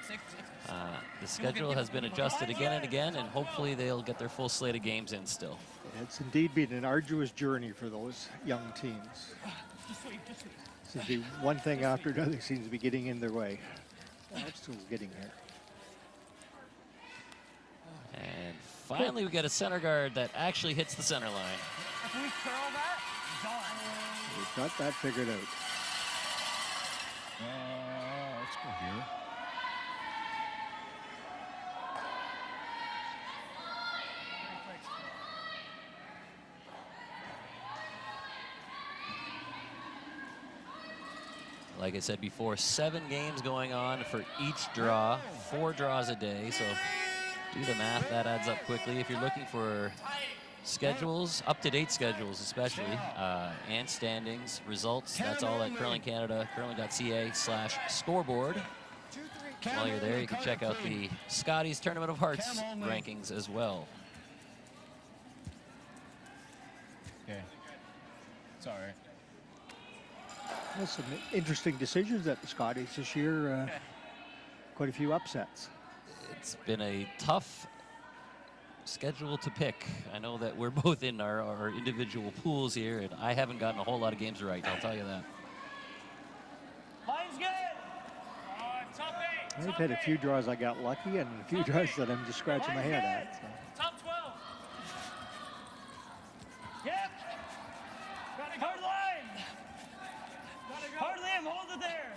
the schedule has been adjusted again and again, and hopefully they'll get their full slate of games in still. It's indeed been an arduous journey for those young teams. Seems to be one thing after another seems to be getting in their way. I'm still getting here. And finally, we get a center guard that actually hits the center line. If we curl that, done. We've got that figured out. Let's go here. Like I said before, 7 games going on for each draw, 4 draws a day. So do the math, that adds up quickly. If you're looking for schedules, up-to-date schedules especially, and standings, results, that's all at Curling Canada, curling.ca/scoreboard. While you're there, you can check out the Scotties Tournament of Hearts rankings as well. Okay. It's all right. Well, some interesting decisions at the Scotties this year. Quite a few upsets. It's been a tough schedule to pick. I know that we're both in our individual pools here, and I haven't gotten a whole lot of games right, I'll tell you that. Line's good. Top 8. I've had a few draws I got lucky, and a few draws that I'm just scratching my head at. So. Top 12. Yep. Hard line. Hard Liam, hold it there.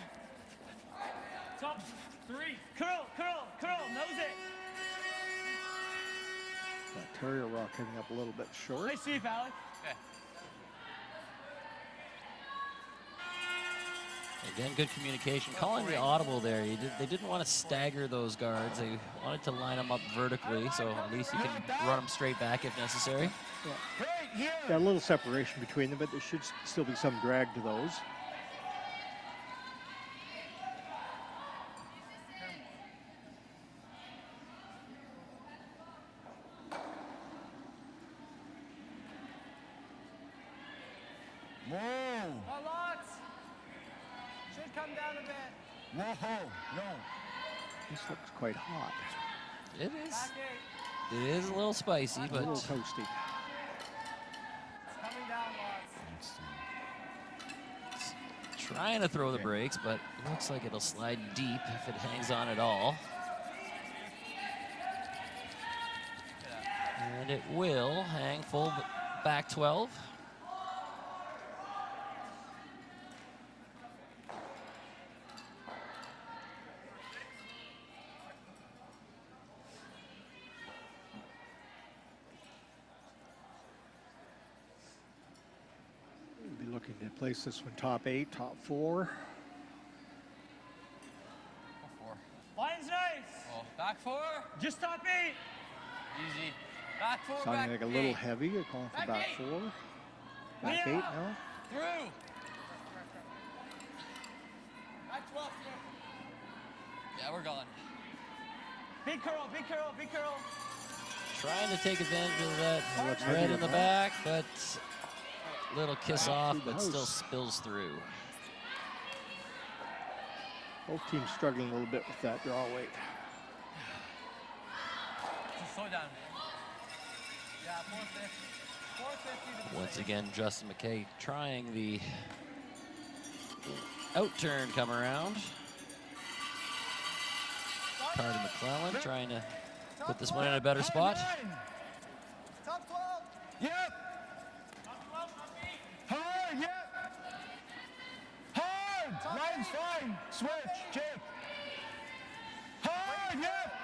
Top 3. Curl, curl, curl, nose it. Terrier Rock coming up a little bit short. Nice sweep, Alec. Okay. Again, good communication. Calling the audible there. They didn't want to stagger those guards. They wanted to line them up vertically, so at least you can run them straight back if necessary. Yeah. Got a little separation between them, but there should still be some drag to those. Whoa! Lots! Should come down a bit. Whoa, no. This looks quite hot. It is. It is a little spicy, but a little toasty. It's coming down, Lots. Trying to throw the brakes, but it looks like it'll slide deep if it hangs on at all. And it will hang full back 12. Looking to place this one top 8, top 4. Line's nice. Oh, back 4. Just top 8. Easy. Back 4, Sounding back like a little 8. heavy. You're calling for back 4. Back 8 now. Through. Back 12. Yeah, we're gone. Big curl, big curl, big curl. Trying to take advantage of that red in the back, but little kiss off, but still spills through. Both teams struggling a little bit with that draw weight. Just slow down. Yeah, 450. 450. Once again, Justin McKay trying the out-turn come around. Carter McClellan trying to put this one in a better spot. Top 12. Yep. Hard, yep. Hard. Line's fine. Switch, Jake. Hard, yep.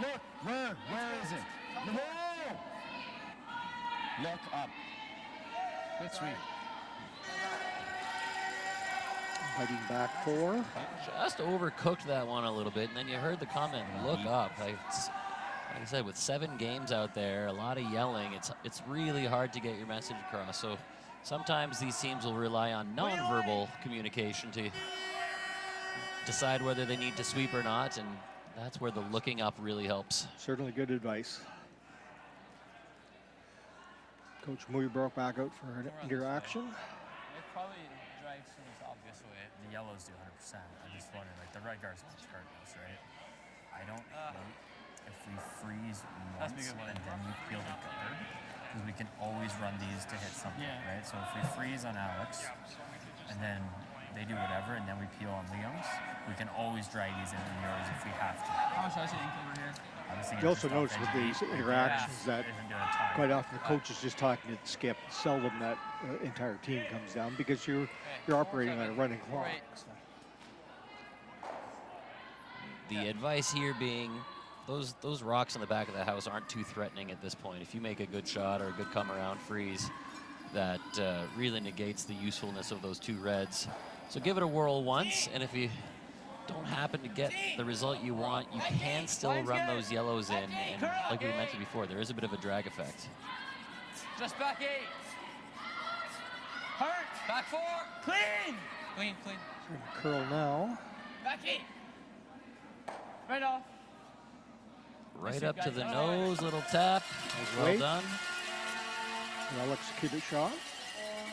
Look, where is it? No. Look up. Good sweep. Heading back 4. Just overcooked that one a little bit, and then you heard the comment, look up. Like I said, with 7 games out there, a lot of yelling, it's really hard to get your message across. So sometimes these teams will rely on nonverbal communication to decide whether they need to sweep or not, and that's where the looking up really helps. Certainly good advice. Coach Mui broke back out for an interaction. It probably drives from this obvious way. The yellows do 100%. I'm just wondering, like the red guards much hurt us, right? I don't hate if we freeze once and then we peel the guard, because we can always run these to hit something, right? So if we freeze on Alex and then they do whatever and then we peel on Liam's, we can always drag these in yours if we have to. How much I see over here? You also notice with these interactions that quite often the coach is just talking to the skip. Seldom that entire team comes down because you're operating on a running clock. So. The advice here being those rocks in the back of the house aren't too threatening at this point. If you make a good shot or a good come around freeze, that really negates the usefulness of those two reds. So give it a whirl once, and if you don't happen to get the result you want, you can still run those yellows in. And like we mentioned before, there is a bit of a drag effect. Just back 8. Hurt. Back 4. Clean. Clean, clean. Curl now. Back 8. Right off. Right up to the nose, little tap. Well done. Well executed shot.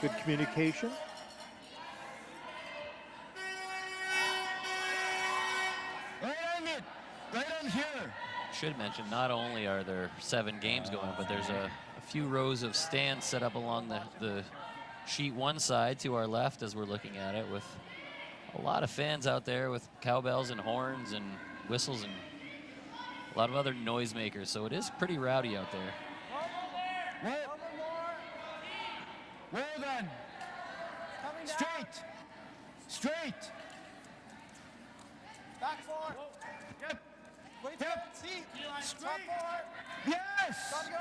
Good communication. Right on here. Should mention, not only are there 7 games going, but there's a few rows of stands set up along the sheet one side to our left as we're looking at it, with a lot of fans out there with cowbells and horns and whistles and a lot of other noisemakers. So it is pretty rowdy out there. Well done. Straight. Straight. Back 4. Yep. Wait for that seat. Top 4. Yes. Come go.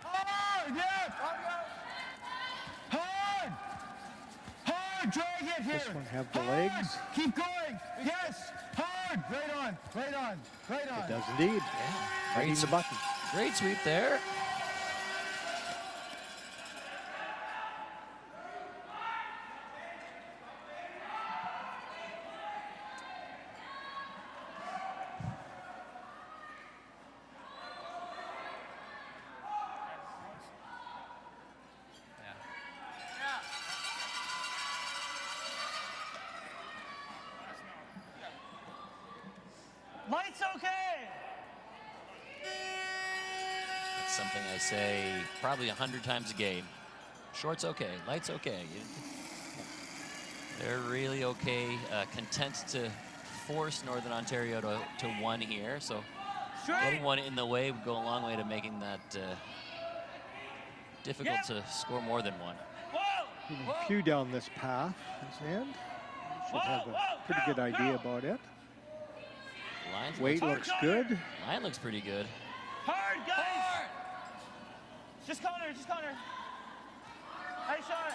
Hard. Yep. Come go. Hard. Hard. Drag it here. This one have the Hard. legs. Keep going. Yes. Hard. Right on. Right on. Right on. It does indeed. Yeah. Right in the button. Great sweep there. Light's okay. That's something I say probably 100 times a game. Short's okay, light's okay. They're really okay, content to force Northern Ontario to 1 here. So getting 1 in the way would go a long way to making that difficult to score more than 1. A few down this path, and should have a pretty good idea about it. Weight looks good. Line looks pretty good. Hard, guys. Hard. Just counter, just counter. Nice shot.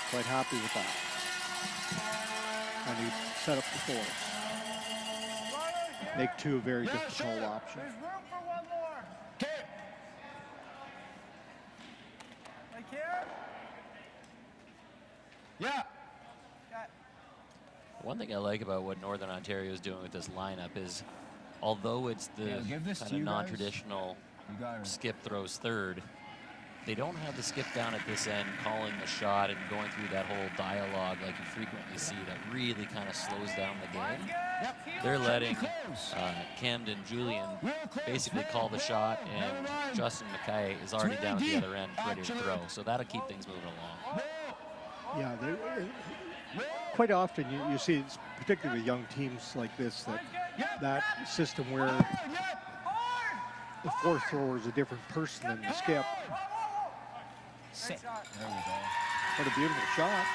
Quite happy with that. And he set up the force. Make 2 a very difficult option. There's room for 1 more. Okay. Like here? Yeah. One thing I like about what Northern Ontario is doing with this lineup is, although it's the kind of non-traditional skip throws third, they don't have the skip down at this end calling the shot and going through that whole dialogue like you frequently see that really kind of slows down the game. They're letting Camden Julian basically call the shot, and Justin Mackay is already down at the other end ready to throw. So that'll keep things moving along. Yeah, quite often you see, it's particularly with young teams like this, that system where the fourth thrower is a different person than the skip. Sit. There we go. What a beautiful shot.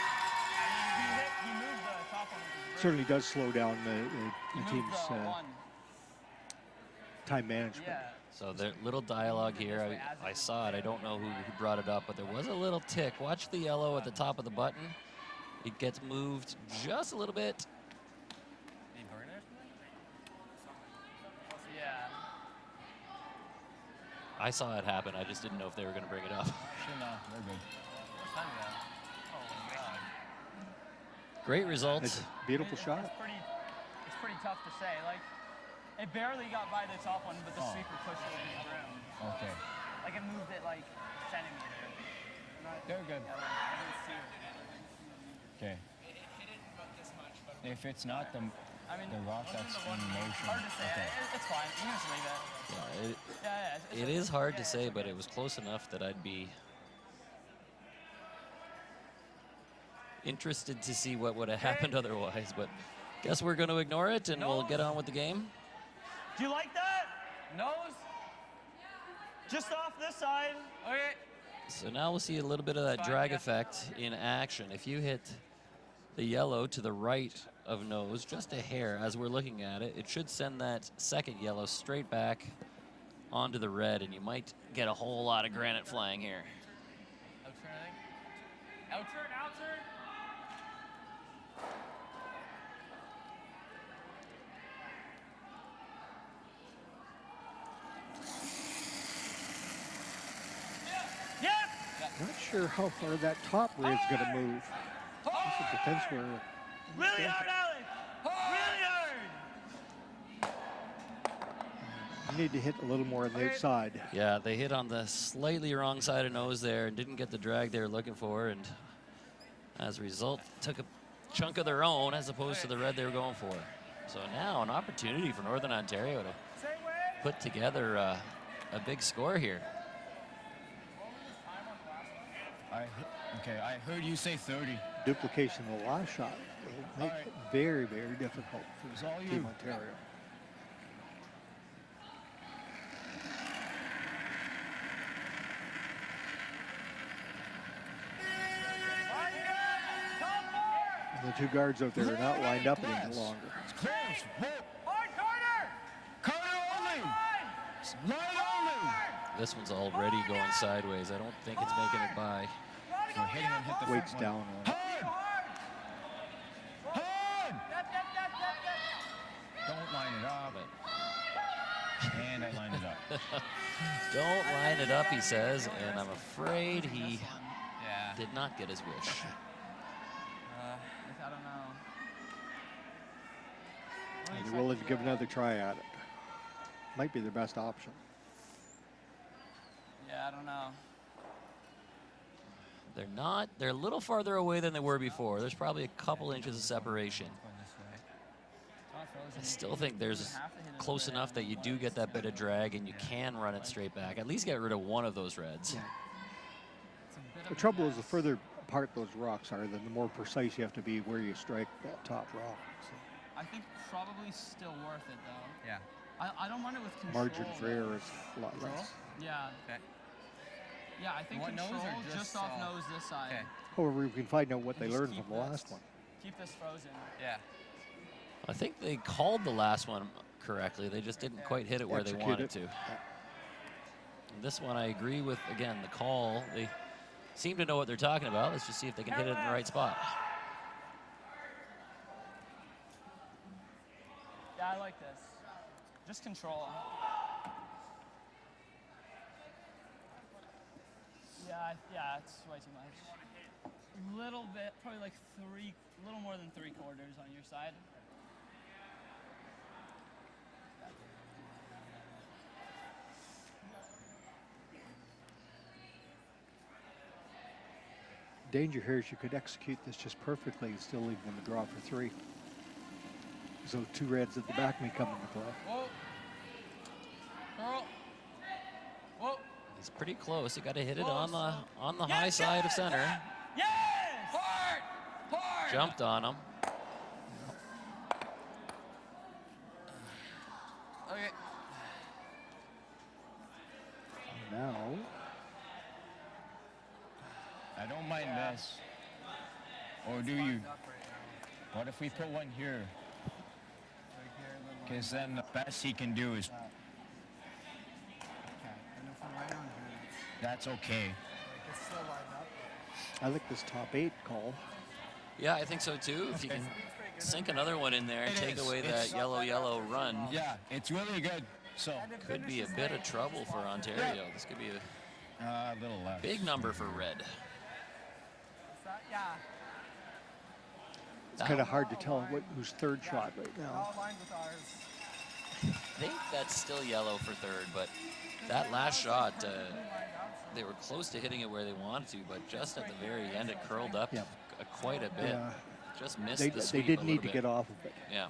Certainly does slow down the team's time management. So there's little dialogue here. I saw it. I don't know who brought it up, but there was a little tick. Watch the yellow at the top of the button. It gets moved just a little bit. Yeah. I saw it happen. I just didn't know if they were going to bring it up. Sure, no, they're good. Great results. It's a beautiful shot. It's pretty tough to say. Like, it barely got by the top one, but the sweeper pushed it in the room. Okay. Like, it moved it like centimeter. They're good. Yeah, like, I didn't see it. Okay. If it's not the rock that's in motion. Hard to say. Okay. It's fine. You can just leave it. It is hard to say, but it was close enough that I'd be interested to see what would have happened otherwise. But guess we're going to ignore it, and we'll get on with the game. Do you like that? Nose? Just off this side. Okay. So now we'll see a little bit of that drag effect in action. If you hit the yellow to the right of nose, just a hair as we're looking at it, it should send that second yellow straight back onto the red, and you might get a whole lot of granite flying here. Outturn, I think. Outturn, outturn. Not sure how far that top red's going to move. It depends where. Really hard, Alex. Really hard. You need to hit a little more on the outside. Yeah, they hit on the slightly wrong side of nose there and didn't get the drag they were looking for, and as a result, took a chunk of their own as opposed to the red they were going for. So now an opportunity for Northern Ontario to put together a big score here. I heard you say 30. Duplication of the last shot will make it very, very difficult for Team Ontario. And the two guards out there are not lined up any longer. It's close. Hard, Carter! Carter only! Line only! This one's already going sideways. I don't think it's making it by. Weight's down on it. Don't line it up. And I lined it up. Don't line it up, he says, and I'm afraid he did not get his wish. I don't know. And they're willing to give another try at it. Might be their best option. Yeah, I don't know. They're not. They're a little farther away than they were before. There's probably a couple inches of separation. I still think there's close enough that you do get that bit of drag and you can run it straight back. At least get rid of one of those reds. Yeah. The trouble is the further apart those rocks are, then the more precise you have to be where you strike that top rock. So. I think probably still worth it though. Yeah. I don't want it with control. Margin for error is a lot less. Yeah. Okay. Yeah, I think control just off nose this side. Okay. However, we can find out what they learned from the last one. Keep this frozen. Yeah. I think they called the last one correctly. They just didn't quite hit it where they wanted to. And this one, I agree with, again, the call. They seem to know what they're talking about. Let's just see if they can hit it in the right spot. Yeah, I like this. Just control. Yeah, it's way too much. Little bit, probably like a little more than 3/4 on your side. Danger here is you could execute this just perfectly and still leave them a draw for 3. So 2 reds at the back may come into play. Whoa. Girl. Whoa. He's pretty close. You got to hit it on the high side of center. Yes! Hard! Hard! Jumped on him. Okay. Now. I don't mind this. Or do you? What if we put one here? Because then the best he can do is... That's okay. I like this top 8 call. Yeah, I think so too. If you can sink another one in there and take away that yellow run. Yeah, it's really good. So could be a bit of trouble for Ontario. This could be a little less. Big number for red. Yeah. kind of hard to tell who's third shot right now. Aligned with ours. I think that's still yellow for third, but that last shot, they were close to hitting it where they wanted to, but just at the very end, it curled up quite a bit. Yeah. Just missed They the sweep did a need little to bit. get off of it. Yeah.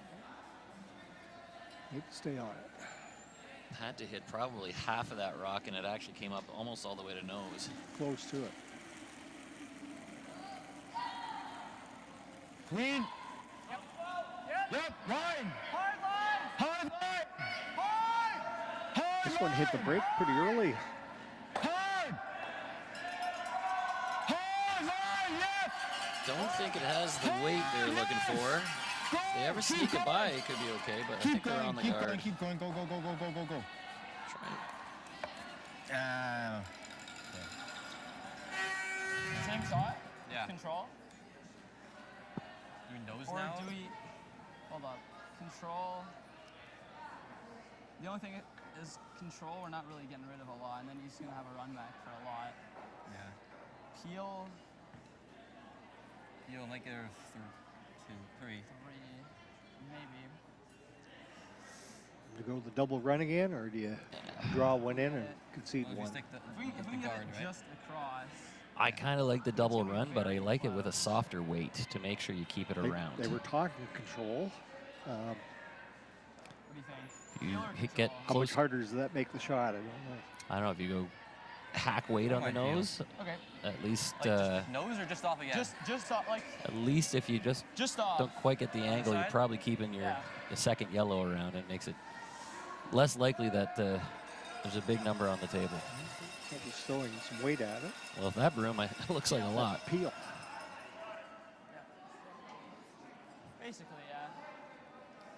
Need to stay on it. Had to hit probably half of that rock, and it actually came up almost all the way to nose. Close to it. Clean. Yep, line. Hard line. Hard line. Hard. This one hit the brake pretty early. Hard. Hard line, yes. Don't think it has the weight they're looking for. If they ever sneak it by, it could be okay, but I think they're on the guard. Keep going, go, go, go, go, go, go, go. Same shot? Yeah. Control? Do we nose Or now? do we... Hold up. Control... The only thing is control, we're not really getting rid of a lot, and then he's going to have a run back for a lot. Yeah. Peel... You don't like it or 2, 3? 3, maybe. Do you go the double run again, or do you draw one in and concede Well, if you one? stick the, If we the can get guard, it right? just across... I kind of like the double run, but I like it with a softer weight to make sure you keep it around. They were talking control. What do you think? You Peel or get control? How much close. harder does that make the shot? I don't know. I don't know if you go hack weight on the might feel. nose. Okay. At least, Like just nose or just off again? Just like... at least if you just off. don't quite get the angle, you're side? probably keeping your the second yellow around. It makes it less likely that there's a big number on the table. Probably throwing some weight at it. Well, if that broom, it looks like a lot. Peel. Basically, yeah.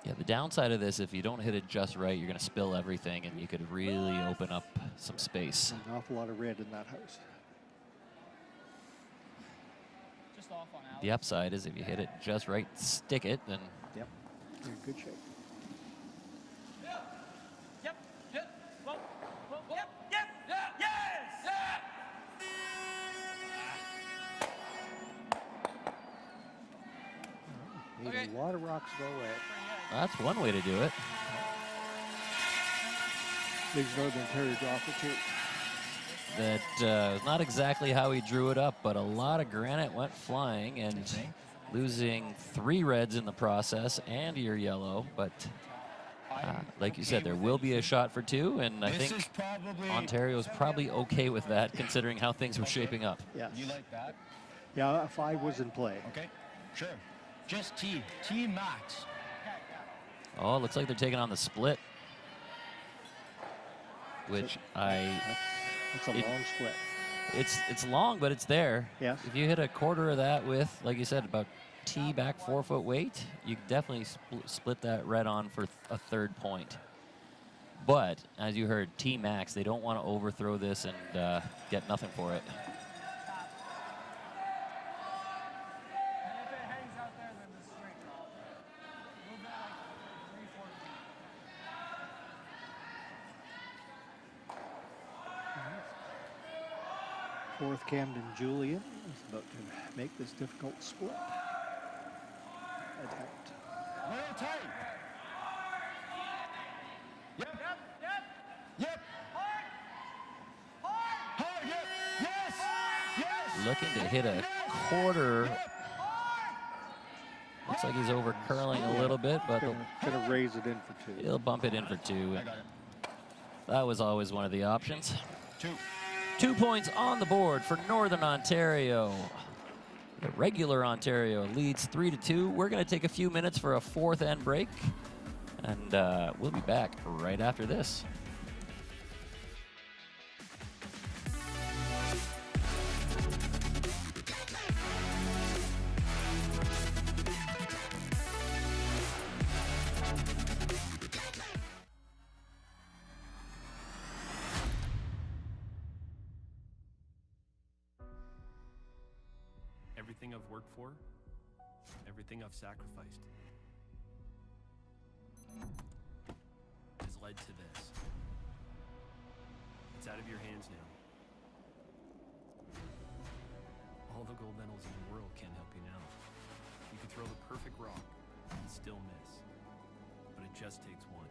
Yeah, the downside of this, if you don't hit it just right, you're going to spill everything, and you could really open up some space. An awful lot of red in that house. Just off on Alex. The upside is if you hit it just right, stick it, then Yep. You're in good shape. Yep. Yep. Well, yep. Yep. Yes. Made a lot of rocks go away. that's one way to do it. Big Northern Terrier dropped it too. That was not exactly how he drew it up, but a lot of granite went flying and losing 3 reds in the process and your yellow. But like you said, there will be a shot for 2, and I think Ontario's probably okay with that considering how things were shaping up. Yes. You like that? Yeah, 5 was in play. Okay, sure. Just T. T max. Oh, it looks like they're taking on the split, which That's a long split. It's long, but it's there. Yes. If you hit a quarter of that with, like you said, about T back 4-foot weight, you could definitely split that red on for a 3rd point. But as you heard, T max, they don't want to overthrow this and get nothing for it. And if it hangs out there, then it's straight drop. Move it like 3-4 feet. Fourth Camden Julian is about to make this difficult split attempt. Real tight. Yep. Yep. Yep. Yep. Hard. Hard. Hard. Yep. Yes. Yes. Looking to hit a quarter. Looks like he's over curling a little bit, but Gonna raise it in for 2. he'll bump it in for 2. That was always one of the options. 2. 2 points on the board for Northern Ontario. The regular Ontario leads 3-2. We're going to take a few minutes for a 4th end break, and we'll be back right after this. Everything I've worked for, everything I've sacrificed, has led to this. It's out of your hands now. All the gold medals in the world can't help you now. You can throw the perfect rock and still miss, but it just takes one.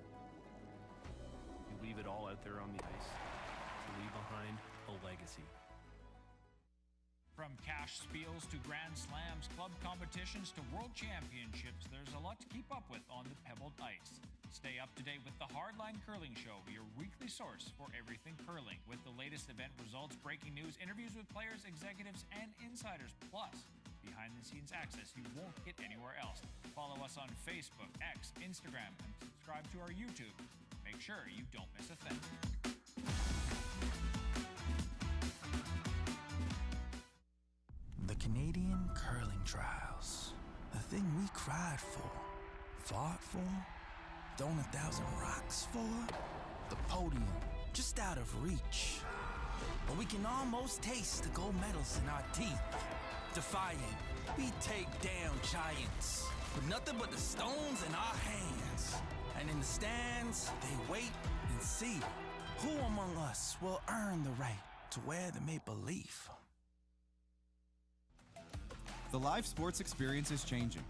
You leave it all out there on the ice to leave behind a legacy. From cash spiels to Grand Slams, club competitions to world championships, there's a lot to keep up with on the pebbled ice. Stay up to date with the Hardline Curling Show, your weekly source for everything curling, with the latest event results, breaking news, interviews with players, executives, and insiders, plus behind-the-scenes access you won't get anywhere else. Follow us on Facebook, X, Instagram, and subscribe to our YouTube. Make sure you don't miss a thing. The Canadian curling trials. A thing we cried for, fought for, thrown 1,000 rocks for. The podium, just out of reach. But we can almost taste the gold medals in our teeth. Defiant, we take down giants with nothing but the stones in our hands. And in the stands, they wait and see who among us will earn the right to wear the maple leaf. The live sports experience is changing.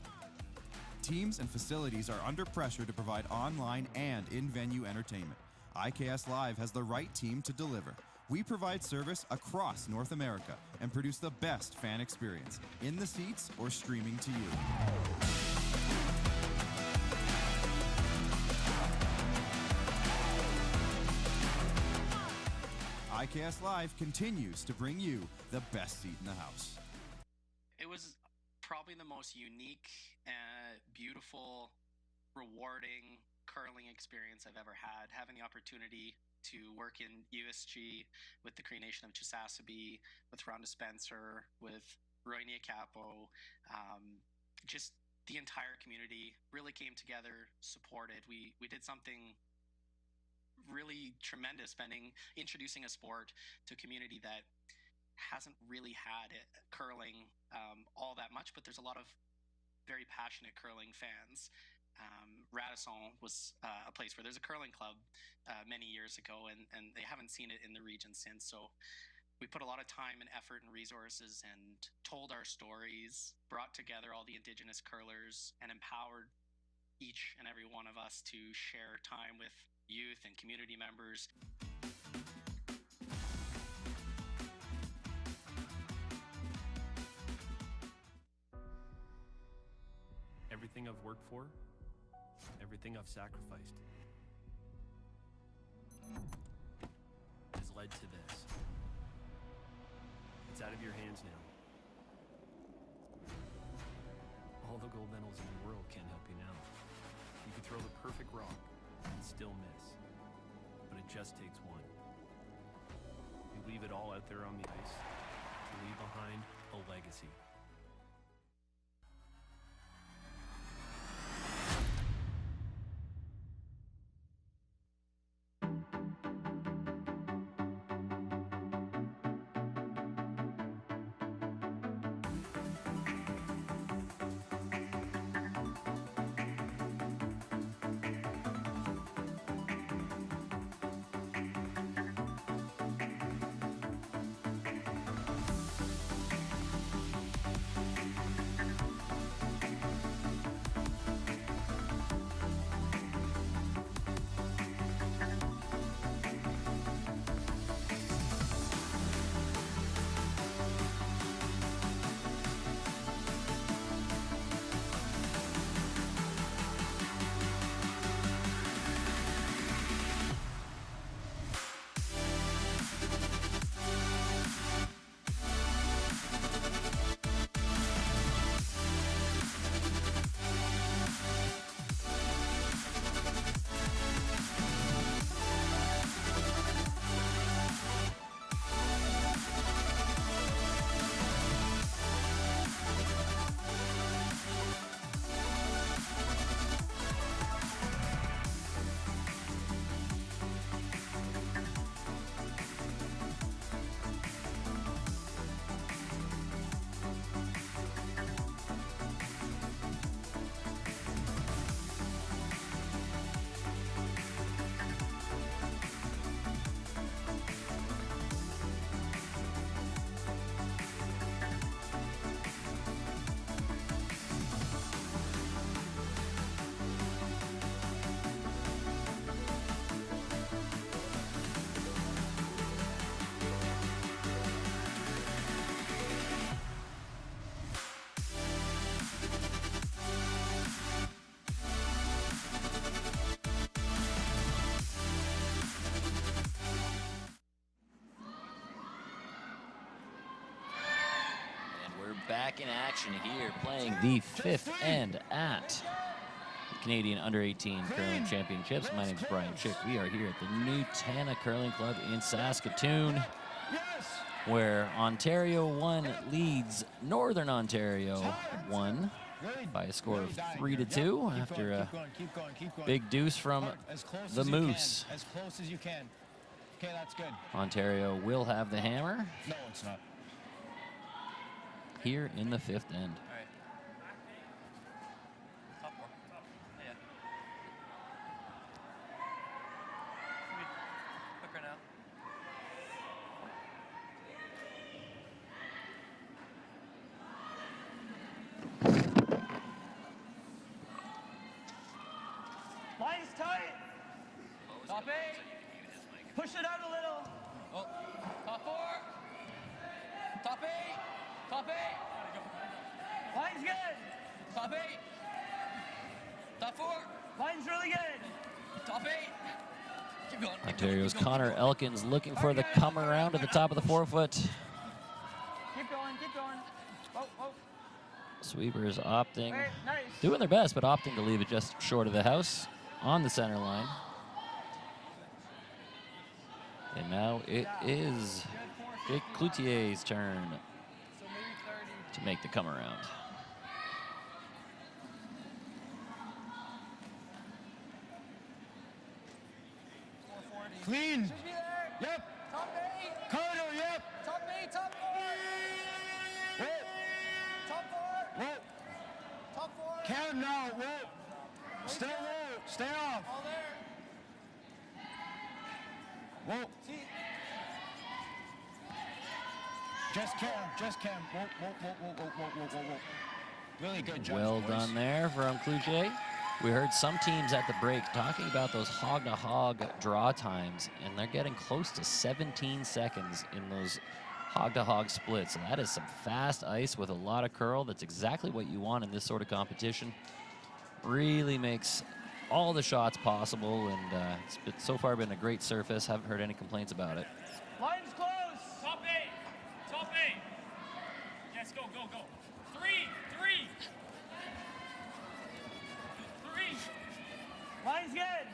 Teams and facilities are under pressure to provide online and in-venue entertainment. IKS Live has the right team to deliver. We provide service across North America and produce the best fan experience, in the seats or streaming to you. IKS Live continues to bring you the best seat in the house. It was probably the most unique, beautiful, rewarding curling experience I've ever had. Having the opportunity to work in USG with the Cree Nation of Chisasibi, with Rhonda Spencer, with Roy Niacapo, just the entire community really came together, supported. We did something really tremendous, introducing a sport to a community that hasn't really had curling all that much, but there's a lot of very passionate curling fans. Radisson was a place where there's a curling club many years ago, and they haven't seen it in the region since. So we put a lot of time and effort and resources and told our stories, brought together all the Indigenous curlers, and empowered each and every one of us to share time with youth and community members. Everything I've worked for, everything I've sacrificed, has led to this. It's out of your hands now. All the gold medals in the world can't help you now. You can throw the perfect rock and still miss, but it just takes one. You leave it all out there on the ice to leave behind a legacy. back in action here, playing the 5th end at the Canadian Under-18 Curling Championships. My name is Brian Chick. We are here at the new Tana Curling Club in Saskatoon, where Ontario 1 leads Northern Ontario 1 by a score of 3-2 after a big deuce from the Moose. As close as you can. Okay, that's good. Ontario will have the hammer. No, it's not. Here in the 5th end. All right. Top 4. Yeah. Should be quicker now. Line's tight. Top 8. Push it out a little. Oh, top 4. Top 8. Top 8. Line's good. Top 8. Top 4. Line's really good. Top 8. Keep going. Ontario's Connor Elkins looking for the come around at the top of the forefoot. Keep going, keep going. Oh, oh. Sweepers opting, Wait, nice. doing their best, but opting to leave it just short of the house on the center line. And now it is Jake Cloutier's turn to make the come around. Clean. Should be there. Yep. Top 8. Corridor, yep. Top 8. Top 4. Whoa. Top 4. Whoa. Top 4. Count now. Whoa. Stay low. Stay off. All there. Whoa. See. Just cam. Just cam. Whoa, whoa, whoa, whoa, whoa, whoa, whoa, whoa, whoa. Really good job. Well done there from Cloutier. We heard some teams at the break talking about those hog-to-hog draw times, and they're getting close to 17 seconds in those hog-to-hog splits. And that is some fast ice with a lot of curl. That's exactly what you want in this sort of competition. Really makes all the shots possible, and it's so far been a great surface. Haven't heard any complaints about it. Line's close. Top 8. Top 8. Yes, go, go, go. 3. 3. 3. Line's good.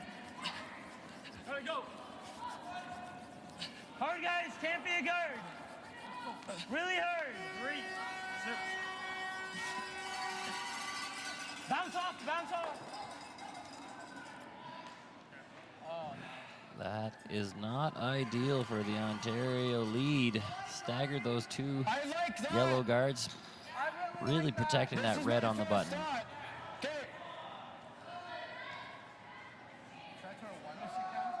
All right, go. Hard, guys. Can't be a guard. Really hard. 3. 2. Bounce off. Bounce off. That is not ideal for the Ontario lead. Staggered those two yellow guards, really protecting that red on the button. Try to throw 1 if you can.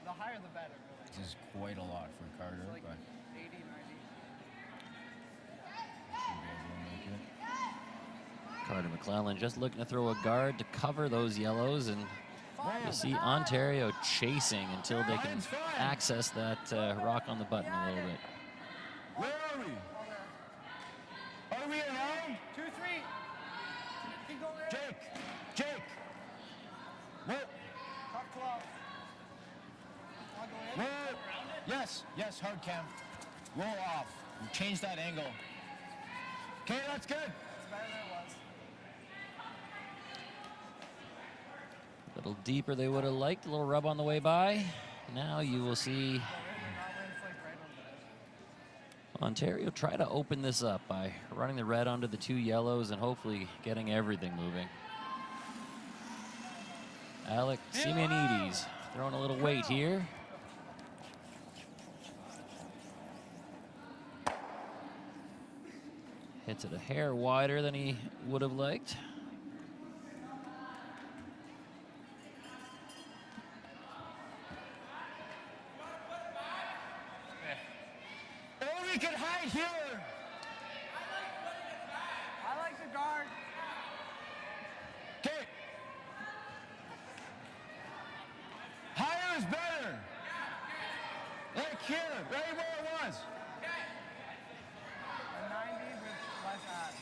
The higher the better, really. This is quite a lot for Carter, It's like but 80, 90. should be able to make it. Carter McClellan just looking to throw a guard to cover those yellows, and you see Ontario chasing until they can access that rock on the button a little bit. Where are we? Are we around? 2, 3. Keep going. Jake. Jake. Whoa. Top 12. I'll go in. Whoa. Yes. Yes. Hard cam. Roll off. Change that angle. Okay, that's good. It's better than it was. A little deeper they would have liked, a little rub on the way by. Now you will see Ontario try to open this up by running the red onto the 2 yellows and hopefully getting everything moving. Alec Simeonides throwing a little weight here. Hits it a hair wider than he would have liked. Or we can hide here. I like the guard. Okay. Higher is better. Like here, right where it was. A 90 with less add.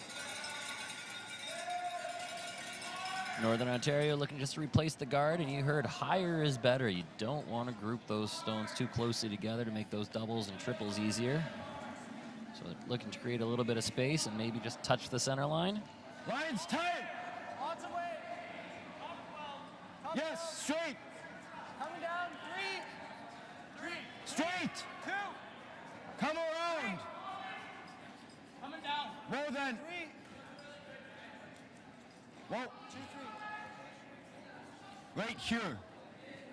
Northern Ontario looking just to replace the guard, and you heard higher is better. You don't want to group those stones too closely together to make those doubles and triples easier. So they're looking to create a little bit of space and maybe just touch the center line. Lines tight. Lots of weight. Yes, straight. Coming down. 3. Straight. 2. Come around. Coming down. Roll then. 3. Whoa. 2, 3. Right here.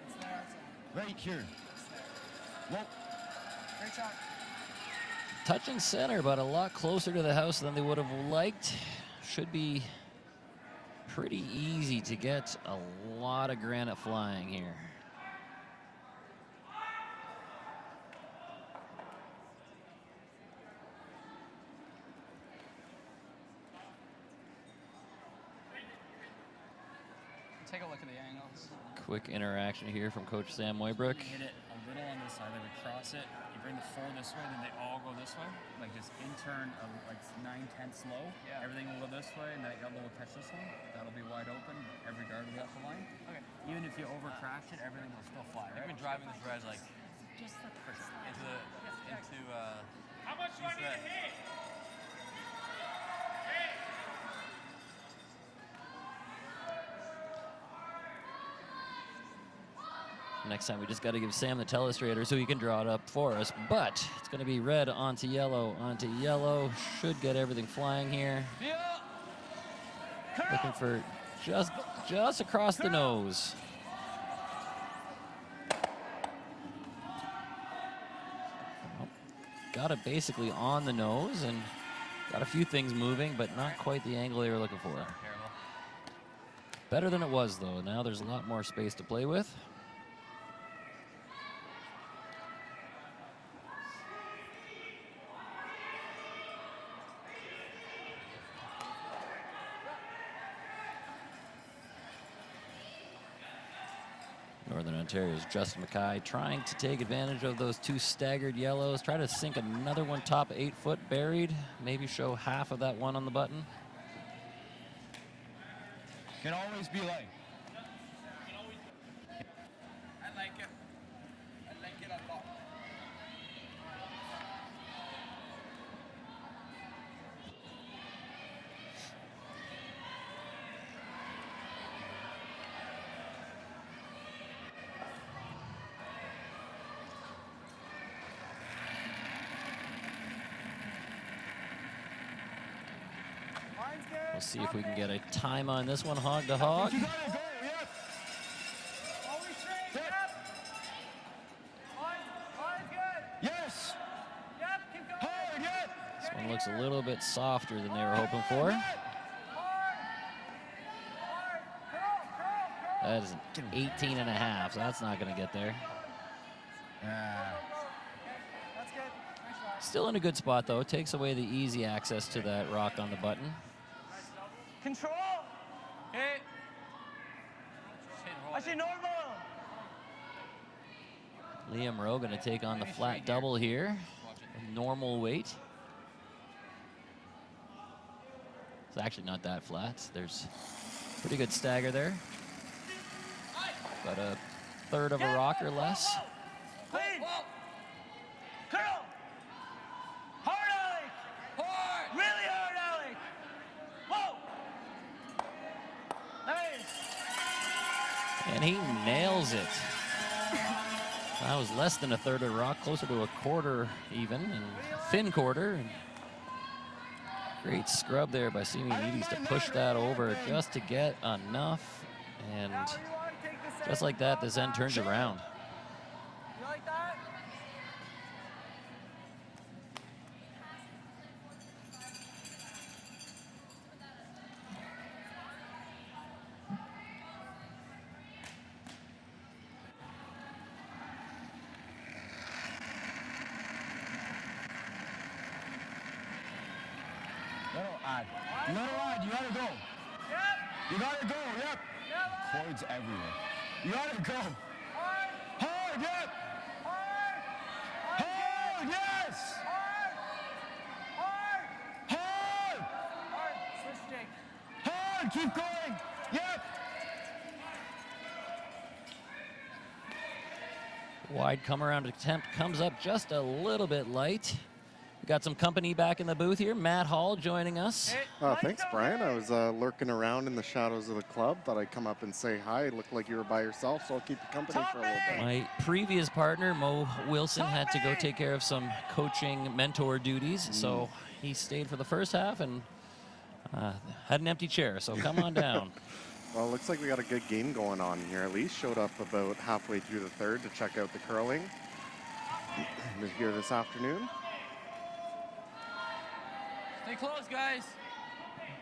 It's there outside. Right here. Whoa. Great shot. Touching center, but a lot closer to the house than they would have liked. Should be pretty easy to get a lot of granite flying here. Take a look at the angles. Quick interaction here from Coach Sam Moybrook. You hit it a little on this side, they would cross it. You bring the 4 this way, then they all go this way. Like just in turn of like 9/10 slow. Yeah. Everything will go this way, and that yellow will catch this one. That'll be wide open. Every guard will be off the line. Okay. Even if you over crash it, everything will still fly. You've been driving this res like Just the first. into How much do I need to hit? Next time we just got to give Sam the telestrator so he can draw it up for us. But it's going to be red onto yellow onto yellow. Should get everything flying here. Looking for just across the nose. Got it basically on the nose and got a few things moving, but not quite the angle they were looking for. Better than it was, though. Now there's a lot more space to play with. Northern Ontario's Justin Mackay trying to take advantage of those 2 staggered yellows. Try to sink another one top 8 foot buried. Maybe show half of that one on the button. Can always be light. I like it. I like it a lot. We'll see if we can get a time on this one, hog to hog. You gotta go, yep. Always straight, yep. Line's good. Yes. Yep, keep going. Hard, yep. This one looks a little bit softer than they were hoping for. That is an 18 and a half, so that's not going to get there. That's good. Nice shot. Still in a good spot, though. Takes away the easy access to that rock on the button. Control. Hey. I see normal. Liam Rowe going to take on the flat double here. Normal weight. It's actually not that flat. There's pretty good stagger there. About a third of a rock or less. Clean. Curl. Hard, Alec. Hard. Really hard, Alec. Whoa. Nice. And he nails it. That was less than a third of a rock, closer to a quarter even, and thin quarter. And great scrub there by Simi Needies to push that over just to get enough. And just like that, this end turns around. You like that? You gotta ride, you gotta go. Yep. You gotta go, yep. Yep. Cords everywhere. You gotta go. Hard. Hard, yep. Hard. Hard, yes. Hard. Hard. Hard. Hard. Switch Jake. Hard, keep going. Yep. Wide come around attempt comes up just a little bit light. got some company back in the booth here. Matt Hall joining us. Thanks, Brian. I was lurking around in the shadows of the club. Thought I'd come up and say hi. It looked like you were by yourself, so I'll keep you company for a little bit. My previous partner, Mo Wilson, had to go take care of some coaching mentor duties, so he stayed for the first half and had an empty chair, so come on down. Well, it looks like we got a good game going on here. At least showed up about halfway through the third to check out the curling here this afternoon. Stay close, guys.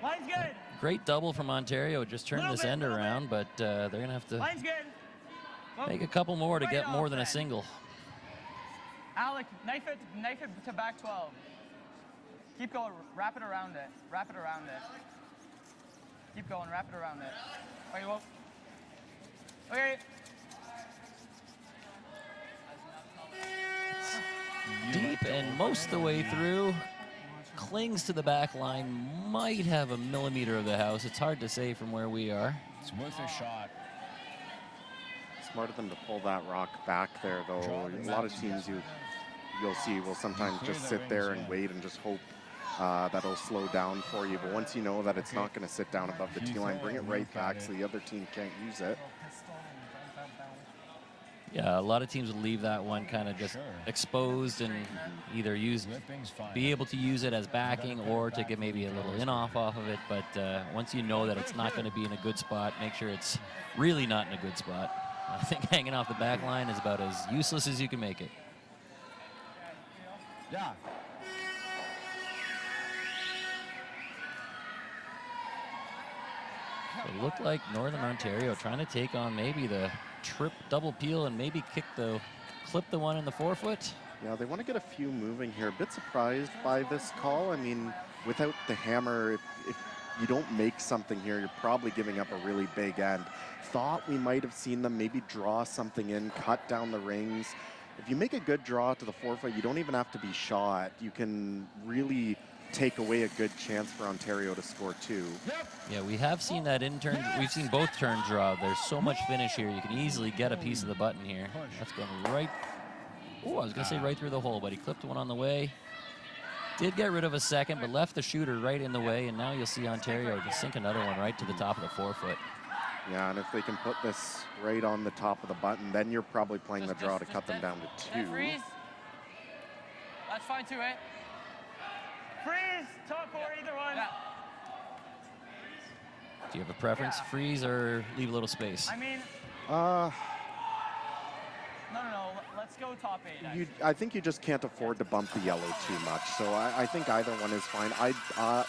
Line's good. Great double from Ontario. Just turned this end around, but they're going to have to Line's good. make a couple more to get more than a single. Alec, knife it to back 12. Keep going, wrap it around it. Wrap it around it. Keep going, wrap it around it. Okay, well. Okay. Deep and most of the way through. Clings to the back line, might have a millimeter of the house. It's hard to say from where we are. It's worth a shot. Smart of them to pull that rock back there, though. A lot of teams you'll see will sometimes just sit there and wait and just hope that'll slow down for you. But once you know that it's not going to sit down above the tee line, bring it right back so the other team can't use it. Yeah, a lot of teams would leave that one kind of just exposed and either be able to use it as backing or to get maybe a little in-off off of it. But once you know that it's not going to be in a good spot, make sure it's really not in a good spot. I think hanging off the back line is about as useless as you can make it. Yeah. It looked like Northern Ontario trying to take on maybe the trip double peel and maybe clip the one in the forefoot. Yeah, they want to get a few moving here. A bit surprised by this call. I mean, without the hammer, if you don't make something here, you're probably giving up a really big end. Thought we might have seen them maybe draw something in, cut down the rings. If you make a good draw to the forefoot, you don't even have to be shot. You can really take away a good chance for Ontario to score two. Yeah, we have seen that in turn. We've seen both turns draw. There's so much finish here. You can easily get a piece of the button here. That's going right. Oh, I was going to say right through the hole, but he clipped one on the way. Did get rid of a second, but left the shooter right in the way, and now you'll see Ontario just sink another one right to the top of the forefoot. Yeah, and if they can put this right on the top of the button, then you're probably playing the draw to cut them down to two. Freeze. That's fine too, eh? Freeze, top or either one. Yeah. Do you have a preference? Freeze or leave a little space? I mean, no. Let's go top 8. I think you just can't afford to bump the yellow too much. So I think either one is fine.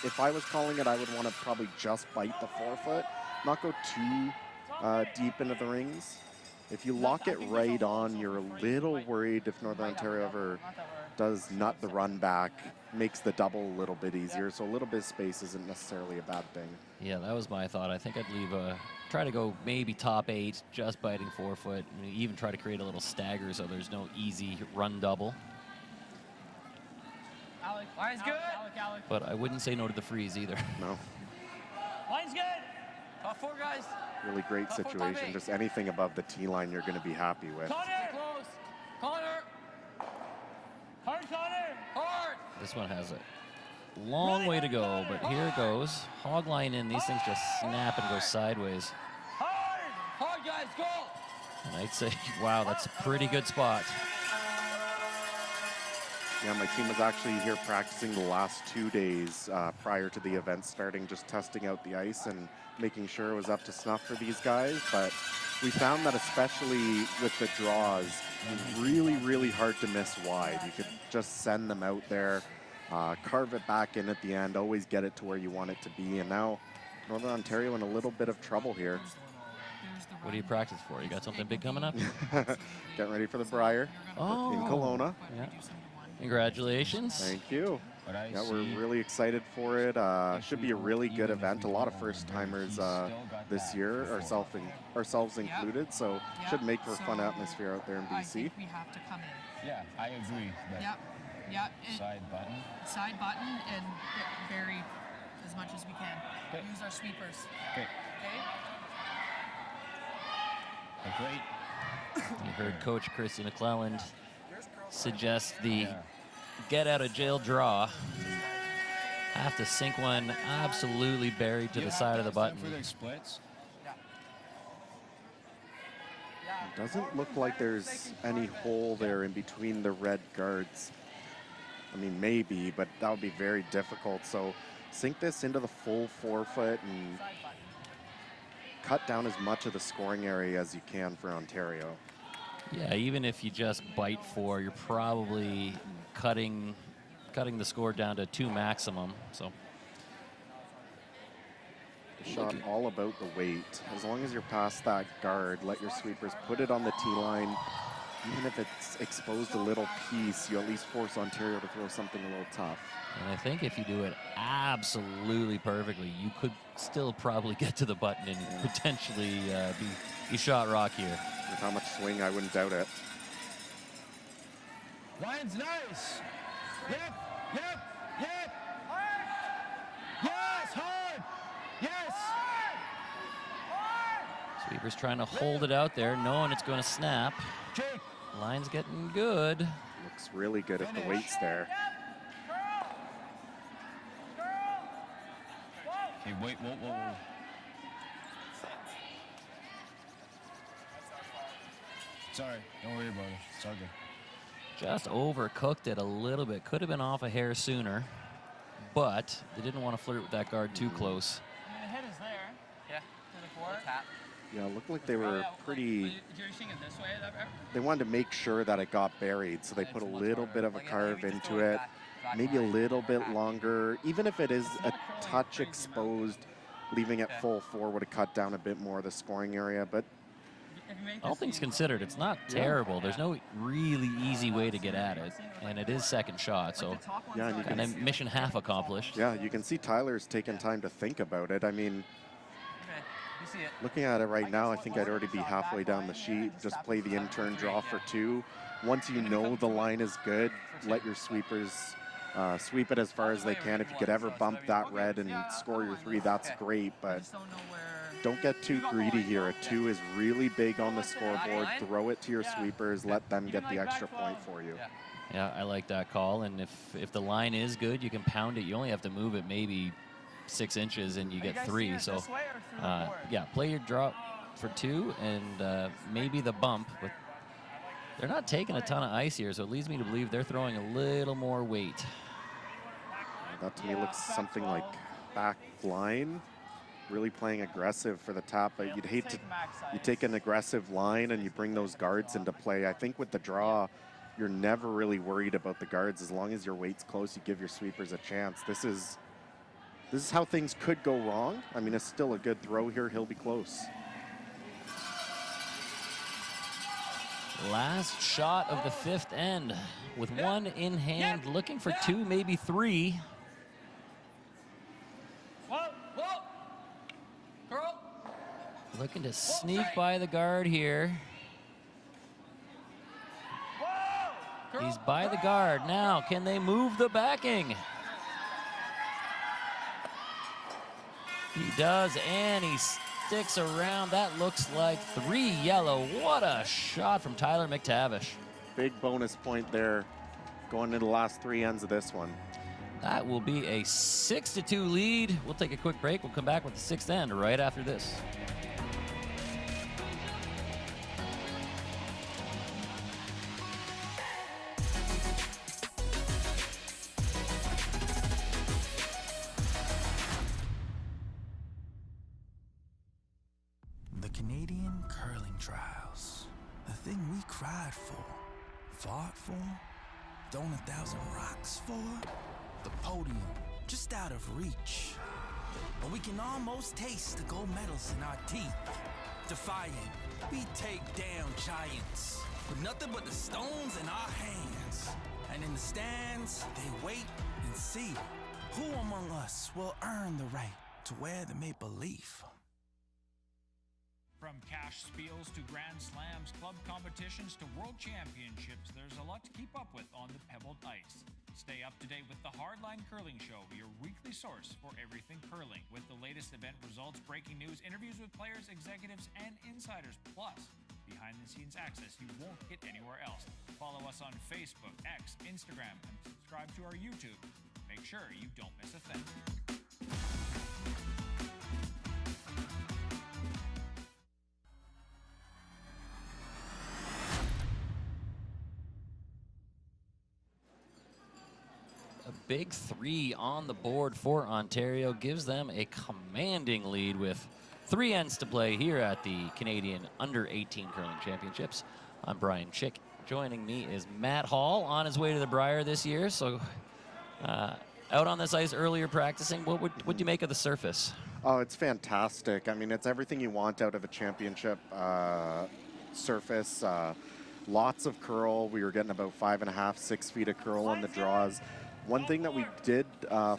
If I was calling it, I would want to probably just bite the forefoot, not go too deep into the rings. If you lock it right on, you're a little worried if Northern Ontario ever does nut the run back, makes the double a little bit easier. So a little bit of space isn't necessarily a bad thing. Yeah, that was my thought. I think I'd leave try to go maybe top 8, just biting forefoot, and even try to create a little stagger so there's no easy run double. Alec, line's good. Alec. But I wouldn't say no to the freeze either. No. Line's good. Top 4, guys. Really great situation. Just anything above the tee line you're going to be happy with. Connor! Close. Connor! Hard, Connor! Hard! This one has a long way to go, but here it goes. Hog line in, these things just snap and go sideways. Hard, guys, go! And I'd say, wow, that's a pretty good spot. Yeah, my team was actually here practicing the last 2 days prior to the event starting, just testing out the ice and making sure it was up to snuff for these guys. But we found that especially with the draws, it was really, really hard to miss wide. You could just send them out there, carve it back in at the end, always get it to where you want it to be. And now Northern Ontario in a little bit of trouble here. What do you practice for? You got something big coming up? Getting ready for the Briar in Kelowna. Yeah. Congratulations. Thank you. Yeah, we're really excited for it. Should be a really good event. A lot of first-timers this year, ourselves included, so should make for a fun atmosphere out there in BC. I think we have to come in. Yeah, I agree. Yep. Side button. Side button and bury as much as we can. Use our sweepers. Okay. You heard Coach Christy McClelland suggest the get out of jail draw. Have to sink one absolutely buried to the side of the button. For their splits. Doesn't look like there's any hole there in between the red guards. I mean, maybe, but that would be very difficult. So sink this into the full 4 foot and cut down as much of the scoring area as you can for Ontario. Yeah, even if you just bite 4, you're probably cutting the score down to 2 maximum. So The shot all about the weight. As long as you're past that guard, let your sweepers put it on the tee line. Even if it's exposed a little piece, you at least force Ontario to throw something a little tough. And I think if you do it absolutely perfectly, you could still probably get to the button and potentially be shot rock here. With how much swing, I wouldn't doubt it. Line's nice. Yep, yep, yep. Yes, hard. Yes. Sweeper's trying to hold it out there, knowing it's going to snap. Jake. Line's getting good. Looks really good if the weight's there. Okay, wait, whoa. Sorry, don't worry about it. It's all good. Just overcooked it a little bit. Could have been off a hair sooner, but they didn't want to flirt with that guard too close. I mean, the hit is there. Yeah. To the court. Tap. Yeah, it looked like they were pretty... You're seeing it this way? They wanted to make sure that it got buried, so they put a little bit of a carve into it, maybe a little bit longer. Even if it is a touch exposed, leaving it full 4 would have cut down a bit more of the scoring area, but all things considered, it's not terrible. There's no really easy way to get at it, and it is second shot, so yeah, and you kind of mission half accomplished. Yeah, you can see Tyler's taking time to think about it. I mean, looking at it right now, I think I'd already be halfway down the sheet. Just play the in-turn draw for 2. Once you know the line is good, let your sweepers sweep it as far as they can. If you could ever bump that red and score your 3, that's great, but don't get too greedy here. A 2 is really big on the scoreboard. Throw it to your sweepers. Let them get the extra point for you. Yeah, I like that call, and if the line is good, you can pound it. You only have to move it maybe 6 inches and you get 3. So yeah, play your drop for 2 and maybe the bump, but they're not taking a ton of ice here, so it leads me to believe they're throwing a little more weight. That to me looks something like back line, really playing aggressive for the tap, but you'd hate to, you take an aggressive line and you bring those guards into play. I think with the draw, you're never really worried about the guards. As long as your weight's close, you give your sweepers a chance. This is how things could go wrong. I mean, it's still a good throw here. He'll be close. Last shot of the 5th end with 1 in hand, looking for 2, maybe 3. Looking to sneak by the guard here. He's by the guard. Now, can they move the backing? He does, and he sticks around. That looks like 3 yellow. What a shot from Tyler McTavish. Big bonus point there going into the last 3 ends of this one. That will be a 6-2 lead. We'll take a quick break. We'll come back with the 6th end right after this. The Canadian curling trials. The thing we cried for, fought for, thrown 1,000 rocks for. The podium, just out of reach. But we can almost taste the gold medals in our teeth. Defiant, we take down giants with nothing but the stones in our hands. And in the stands, they wait and see who among us will earn the right to wear the maple leaf. From cash spiels to Grand Slams, club competitions to world championships, there's a lot to keep up with on the pebbled ice. Stay up to date with the Hardline Curling Show, your weekly source for everything curling, with the latest event results, breaking news, interviews with players, executives, and insiders, plus behind-the-scenes access you won't get anywhere else. Follow us on Facebook, X, Instagram, and subscribe subscribe to our YouTube. Make sure you don't miss a thing. A big 3 on the board for Ontario gives them a commanding lead with 3 ends to play here at the Canadian Under-18 Curling Championships. I'm Brian Chick. Joining me is Matt Hall on his way to the Brier this year. So out on this ice earlier practicing, what would you make of the surface? Oh, it's fantastic. I mean, it's everything you want out of a championship surface. Lots of curl. We were getting about 5.5, 6 feet of curl on the draws. One thing that we did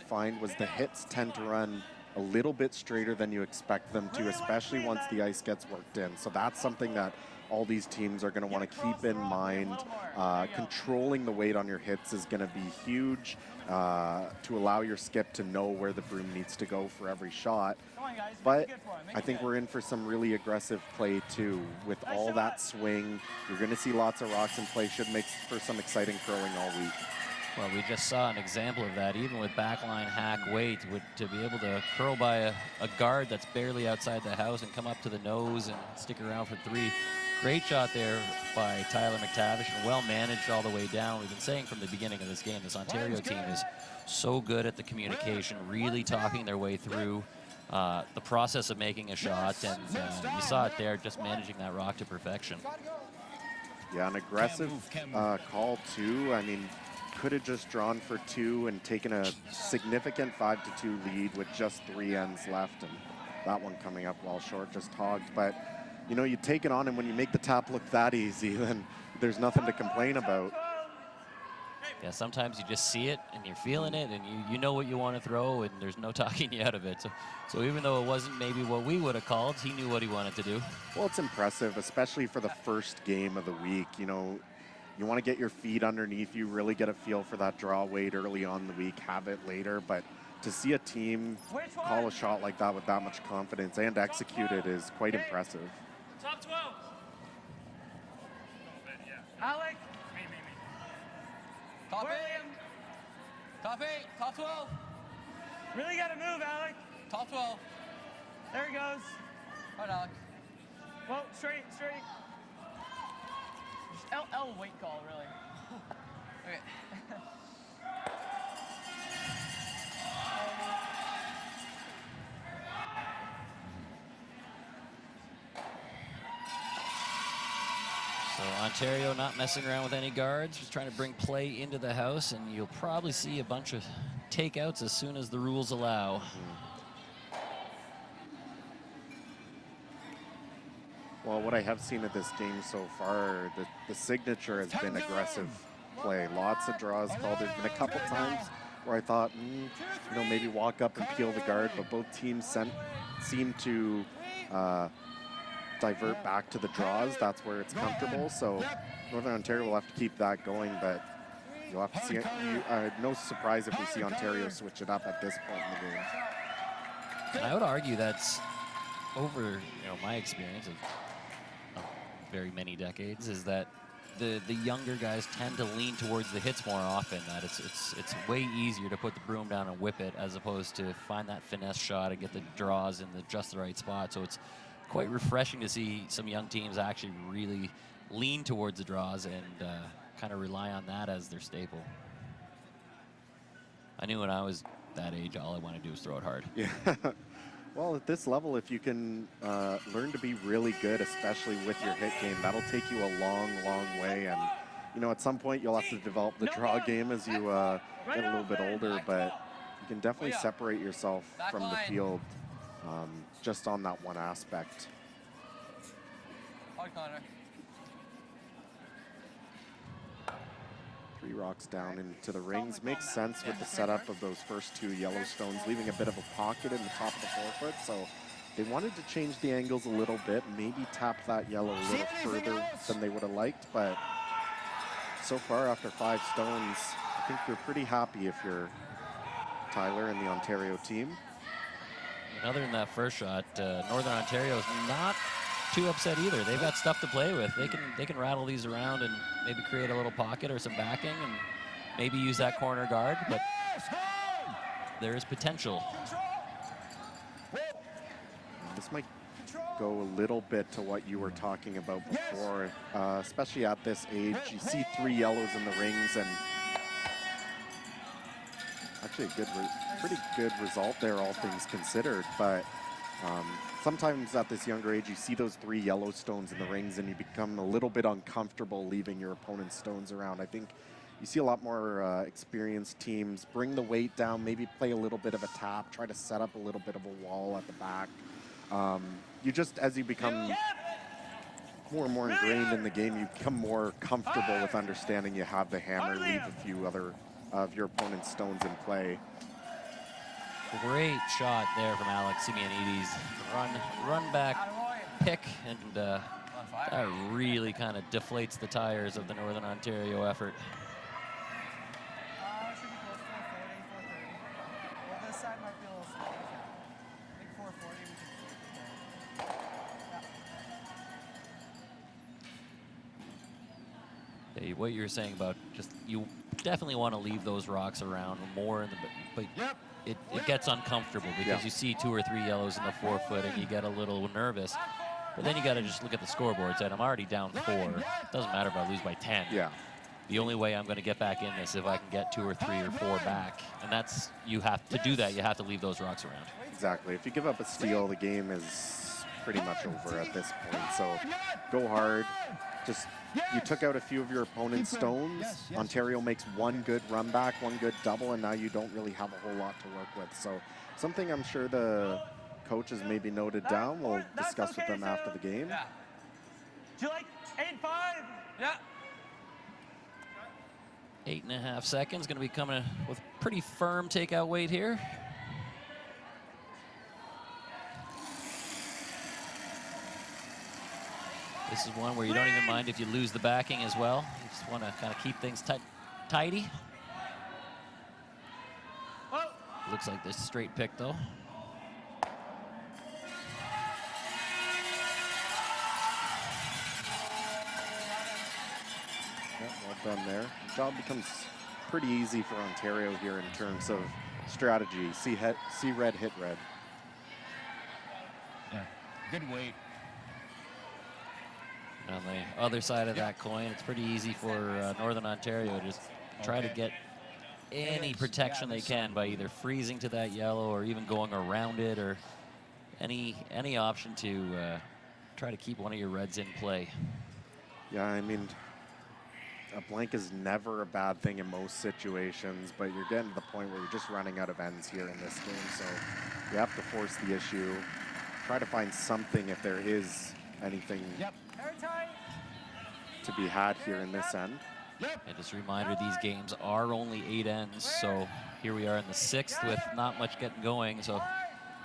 find was the hits tend to run a little bit straighter than you expect them to, especially once the ice gets worked in. So that's something that all these teams are going to want to keep in mind. Controlling the weight on your hits is going to be huge to allow your skip to know where the broom needs to go for every shot. But I think we're in for some really aggressive play too. With all that swing, you're going to see lots of rocks in play. Should make for some exciting curling all week. Well, we just saw an example of that, even with backline hack weight, to be able to curl by a guard that's barely outside the house and come up to the nose and stick around for 3. Great shot there by Tyler McTavish, and well managed all the way down. We've been saying from the beginning of this game, this Ontario team is so good at the communication, really talking their way through the process of making a shot, and you saw it there, just managing that rock to perfection. Yeah, an aggressive call too. I mean, could have just drawn for 2 and taken a significant 5-2 lead with just 3 ends left, and that one coming up well short, just hogged. But you know, you take it on, and when you make the tap look that easy, then there's nothing to complain about. Yeah, sometimes you just see it and you're feeling it, and you know what you want to throw, and there's no talking you out of it. So even though it wasn't maybe what we would have called, he knew what he wanted to do. Well, it's impressive, especially for the first game of the week. You know, you want to get your feet underneath you, really get a feel for that draw weight early on in the week, have it later. But to see a team call a shot like that with that much confidence and execute it is quite impressive. Top 12. Alec. Me. Top 8. Top 8. Top 12. Really got to move, Alec. Top 12. There he goes. All right, Alec. Well, straight. Just L weight call, really. Okay. So Ontario not messing around with any guards, just trying to bring play into the house, and you'll probably see a bunch of takeouts as soon as the rules allow. Well, what I have seen of this game so far, the signature has been aggressive play. Lots of draws called. There's been a couple times where I thought, you know, maybe walk up and peel the guard, but both teams seem to divert back to the draws. That's where it's comfortable. So Northern Ontario will have to keep that going, but you'll have to see it. No surprise if we see Ontario switch it up at this point in the game. And I would argue that's over, my experience of very many decades, is that the younger guys tend to lean towards the hits more often. That it's way easier to put the broom down and whip it as opposed to find that finesse shot and get the draws in just the right spot. So it's quite refreshing to see some young teams actually really lean towards the draws and kind of rely on that as their staple. I knew when I was that age, all I wanted to do was throw it hard. Yeah. Well, at this level, if you can learn to be really good, especially with your hit game, that'll take you a long, long way. And, at some point you'll have to develop the draw game as you get a little bit older, but you can definitely separate yourself from the field just on that one aspect. Hard Connor. 3 rocks down into the rings. Makes sense with the setup of those first 2 Yellowstones, leaving a bit of a pocket in the top of the forefoot. So they wanted to change the angles a little bit, maybe tap that yellow a little further than they would have liked. But so far, after 5 stones, I think you're pretty happy if you're Tyler and the Ontario team. And other than that first shot, Northern Ontario is not too upset either. They've got stuff to play with. They can rattle these around and maybe create a little pocket or some backing and maybe use that corner guard, but there is potential. This might go a little bit to what you were talking about before, especially at this age. You see 3 yellows in the rings, and actually a pretty good result there, all things considered. But sometimes at this younger age, you see those 3 yellow stones in the rings, and you become a little bit uncomfortable leaving your opponent's stones around. I think you see a lot more experienced teams bring the weight down, maybe play a little bit of a tap, try to set up a little bit of a wall at the back. You just, as you become more and more ingrained in the game, you become more comfortable with understanding you have the hammer, leave a few other of your opponent's stones in play. Great shot there from Alex Simeonides. Run back pick, and that really kind of deflates the tires of the Northern Ontario effort. Should be close, 430, 430. Well, this side might be a little slow. I think 440 we can Yeah, what you were saying about just, you definitely want to leave those rocks around more, in the, but it gets uncomfortable because you see 2 or 3 yellows in the 4-foot and you get a little nervous. But then you got to just look at the scoreboard and say, I'm already down 4. It doesn't matter if I lose by 10. Yeah. The only way I'm going to get back in this if I can get 2 or 3 or 4 back. And that's, you have to do that. You have to leave those rocks around. Exactly. If you give up a steal, the game is pretty much over at this point. So go hard. Just, you took out a few of your opponent's stones. Ontario makes 1 good run back, 1 good double, and now you don't really have a whole lot to work with. So something I'm sure the coaches maybe noted down. We'll discuss with them after the game. Yeah. Do you like 8-5? Yeah. 8.5 seconds. Going to be coming with pretty firm takeout weight here. This is one where you don't even mind if you lose the backing as well. You just want to kind of keep things tidy. Looks like this straight pick, though. Well done there. The job becomes pretty easy for Ontario here in terms of strategy. See red, hit red. Yeah, good weight. On the other side of that coin, it's pretty easy for Northern Ontario to just try to get any protection they can by either freezing to that yellow or even going around it, or any option to try to keep one of your reds in play. Yeah, I mean, a blank is never a bad thing in most situations, but you're getting to the point where you're just running out of ends here in this game, so you have to force the issue. Try to find something if there is anything to be had here in this end. And just a reminder, these games are only 8 ends, so here we are in the 6th with not much getting going, so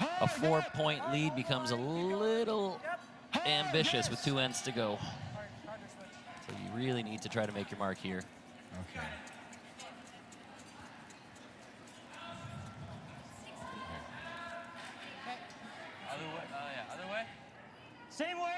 a 4-point lead becomes a little ambitious with 2 ends to go. So you really need to try to make your mark here. Okay. Other way. Yeah, other way. Same way.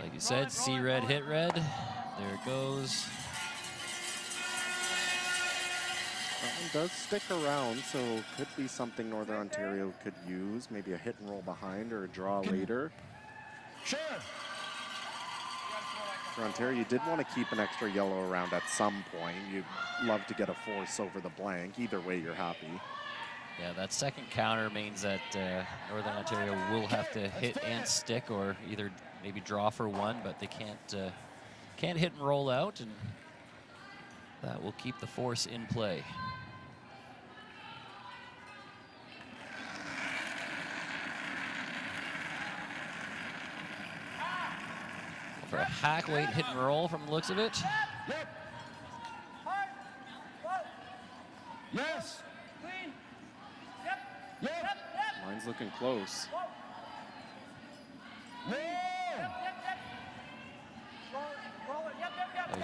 Like you said, see red, hit red. There it goes. That one does stick around, so could be something Northern Ontario could use. Maybe a hit and roll behind or a draw later. Sure. For Ontario, you did want to keep an extra yellow around at some point. You'd love to get a force over the blank. Either way, you're happy. Yeah, that second counter means that Northern Ontario will have to hit and stick, or either maybe draw for 1, but they can't hit and roll out, and that will keep the force in play. For a hack weight hit and roll from the looks of it. Yes. Mine's looking close.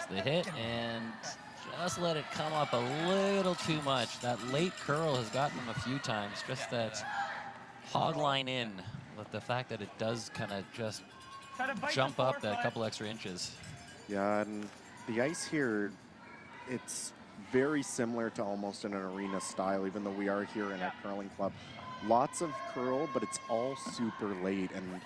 There's the hit, and just let it come up a little too much. That late curl has gotten him a few times. Just that hog line in, but the fact that it does kind of just jump up that couple extra inches. Yeah, and the ice here, it's very similar to almost an arena style, even though we are here in a curling club. Lots of curl, but it's all super late, and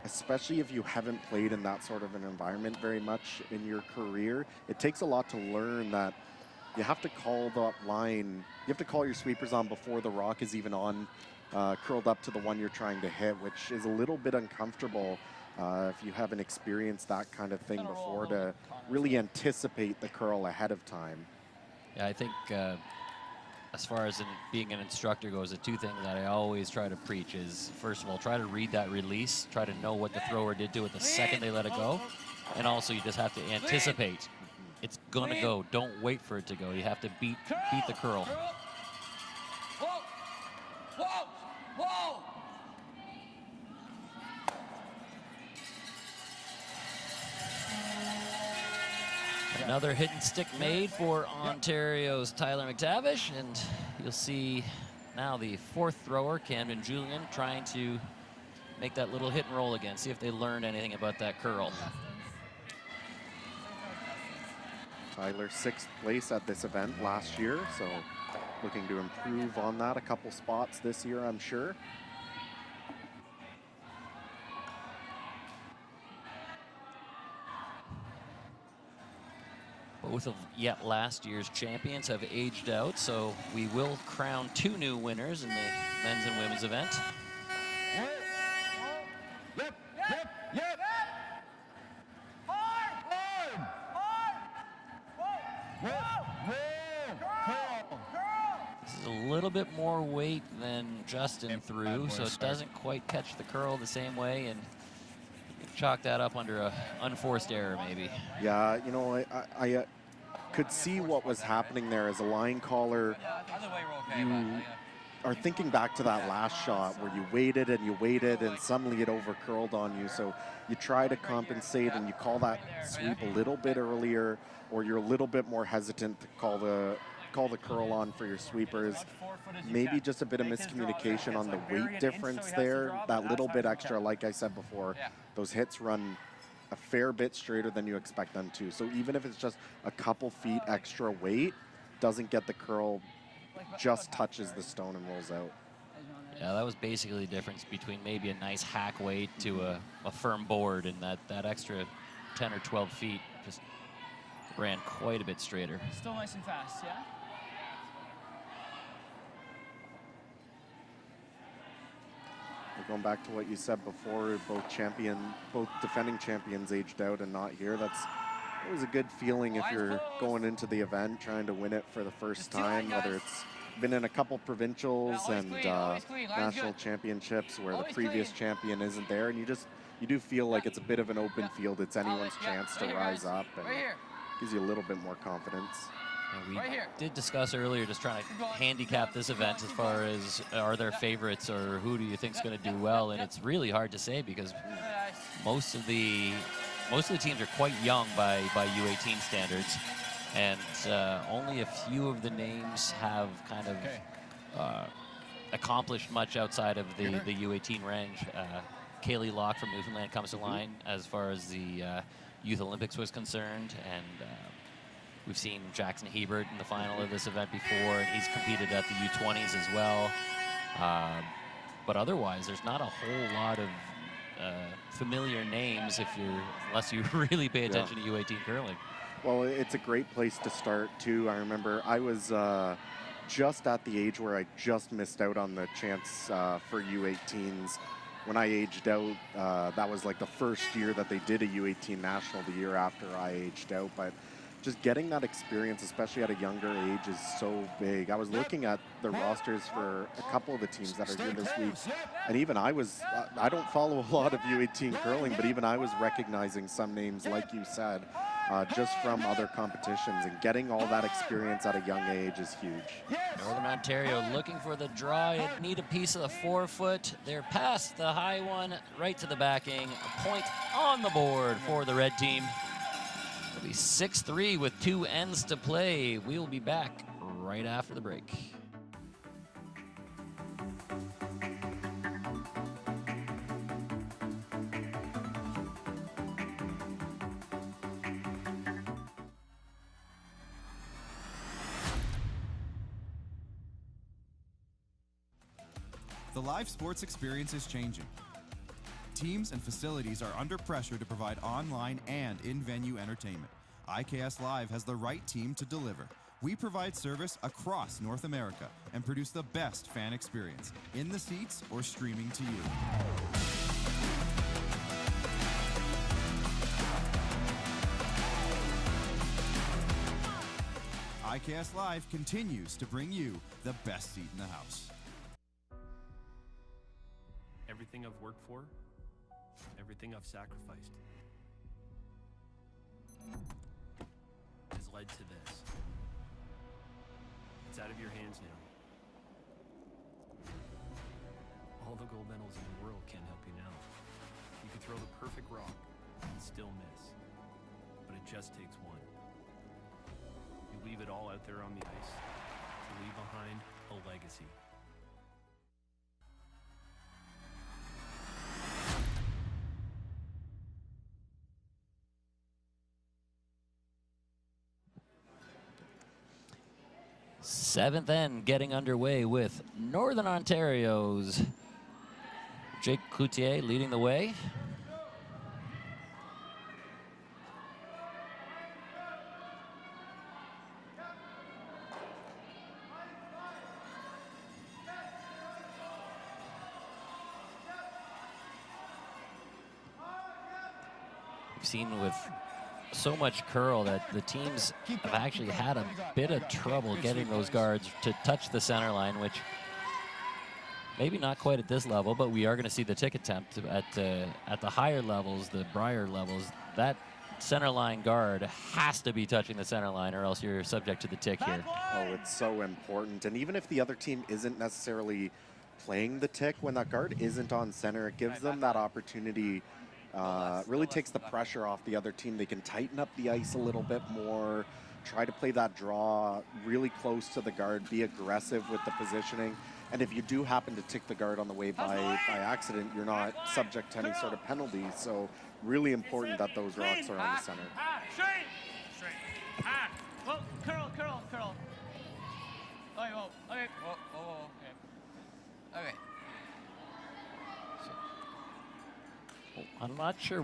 especially if you haven't played in that sort of an environment very much in your career, it takes a lot to learn that you have to call that line, you have to call your sweepers on before the rock is even on, curled up to the one you're trying to hit, which is a little bit uncomfortable if you haven't experienced that kind of thing before, to really anticipate the curl ahead of time. Yeah, I think as far as being an instructor goes, the two things that I always try to preach is, first of all, try to read that release, try to know what the thrower did to it the second they let it go, and also you just have to anticipate it's going to go. Don't wait for it to go. You have to beat the curl. Whoa! Whoa! Whoa! Another hit and stick made for Ontario's Tyler McTavish, and you'll see now the fourth thrower, Camden Julian, trying to make that little hit and roll again, see if they learned anything about that curl. Tyler 6th place at this event last year, so looking to improve on that a couple spots this year, I'm sure. Both of yet last year's champions have aged out, so we will crown 2 new winners in the men's and women's event. This is a little bit more weight than Justin threw, so it doesn't quite catch the curl the same way, and chalk that up under a unforced error, maybe. Yeah, you know, I could see what was happening there as a line caller. You are thinking back to that last shot where you waited and suddenly it over curled on you. So you try to compensate and you call that sweep a little bit earlier, or you're a little bit more hesitant to call the curl on for your sweepers. Maybe just a bit of miscommunication on the weight difference there. That little bit extra, like I said before, those hits run a fair bit straighter than you expect them to. So even if it's just a couple feet extra weight, doesn't get the curl, just touches the stone and rolls out. Yeah, that was basically the difference between maybe a nice hack weight to a firm board, and that extra 10 or 12 feet just ran quite a bit straighter. Still nice and fast, yeah? Going back to what you said before, both defending champions aged out and not here. That's always a good feeling if you're going into the event trying to win it for the first time, whether it's been in a couple provincials and national championships where the previous champion isn't there, and you do feel like it's a bit of an open field. It's anyone's chance to rise up, and gives you a little bit more confidence. And we did discuss earlier just trying to handicap this event as far as are there favorites or who do you think is going to do well, and it's really hard to say because most of the teams are quite young by U-18 standards, and only a few of the names have kind of accomplished much outside of the U-18 range. Kaylee Locke from Newfoundland comes to line as far as the Youth Olympics was concerned, and we've seen Jackson Hebert in the final of this event before, and he's competed at the U20s as well. But otherwise, there's not a whole lot of familiar names unless you really pay attention to U18 curling. Well, it's a great place to start too. I remember I was just at the age where I just missed out on the chance for U18s. When I aged out, that was like the first year that they did a U18 national, the year after I aged out. But just getting that experience, especially at a younger age, is so big. I was looking at the rosters for a couple of the teams that are here this week, and even I don't follow a lot of U18 curling, but even I was recognizing some names, like you said, just from other competitions, and getting all that experience at a young age is huge. Northern Ontario looking for the draw. You need a piece of the forefoot. They're past the high one, right to the backing. A point on the board for the red team. It'll be 6-3 with 2 ends to play. We will be back right after the break. The live sports experience is changing. Teams and facilities are under pressure to provide online and in-venue entertainment. IKS Live has the right team to deliver. We provide service across North America and produce the best fan experience, in the seats or streaming to you. IKS Live continues to bring you the best seat in the house. Everything I've worked for, everything I've sacrificed, has led to this. It's out of your hands now. All the gold medals in the world can't help you now. You can throw the perfect rock and still miss, but it just takes one. You leave it all out there on the ice to leave behind a legacy. Seventh end getting underway with Northern Ontario's Jake Cloutier leading the way. We've seen with so much curl that the teams have actually had a bit of trouble getting those guards to touch the center line, which maybe not quite at this level, but we are going to see the tick attempt at the higher levels, the Brier levels. That center line guard has to be touching the center line, or else you're subject to the tick here. Oh, it's so important. And even if the other team isn't necessarily playing the tick, when that guard isn't on center, it gives them that opportunity. Really takes the pressure off the other team. They can tighten up the ice a little bit more, try to play that draw really close to the guard, be aggressive with the positioning. And if you do happen to tick the guard on the way by accident, you're not subject to any sort of penalty. So really important that those rocks are on the center. Straight. Well, curl. Okay. Okay. I'm not sure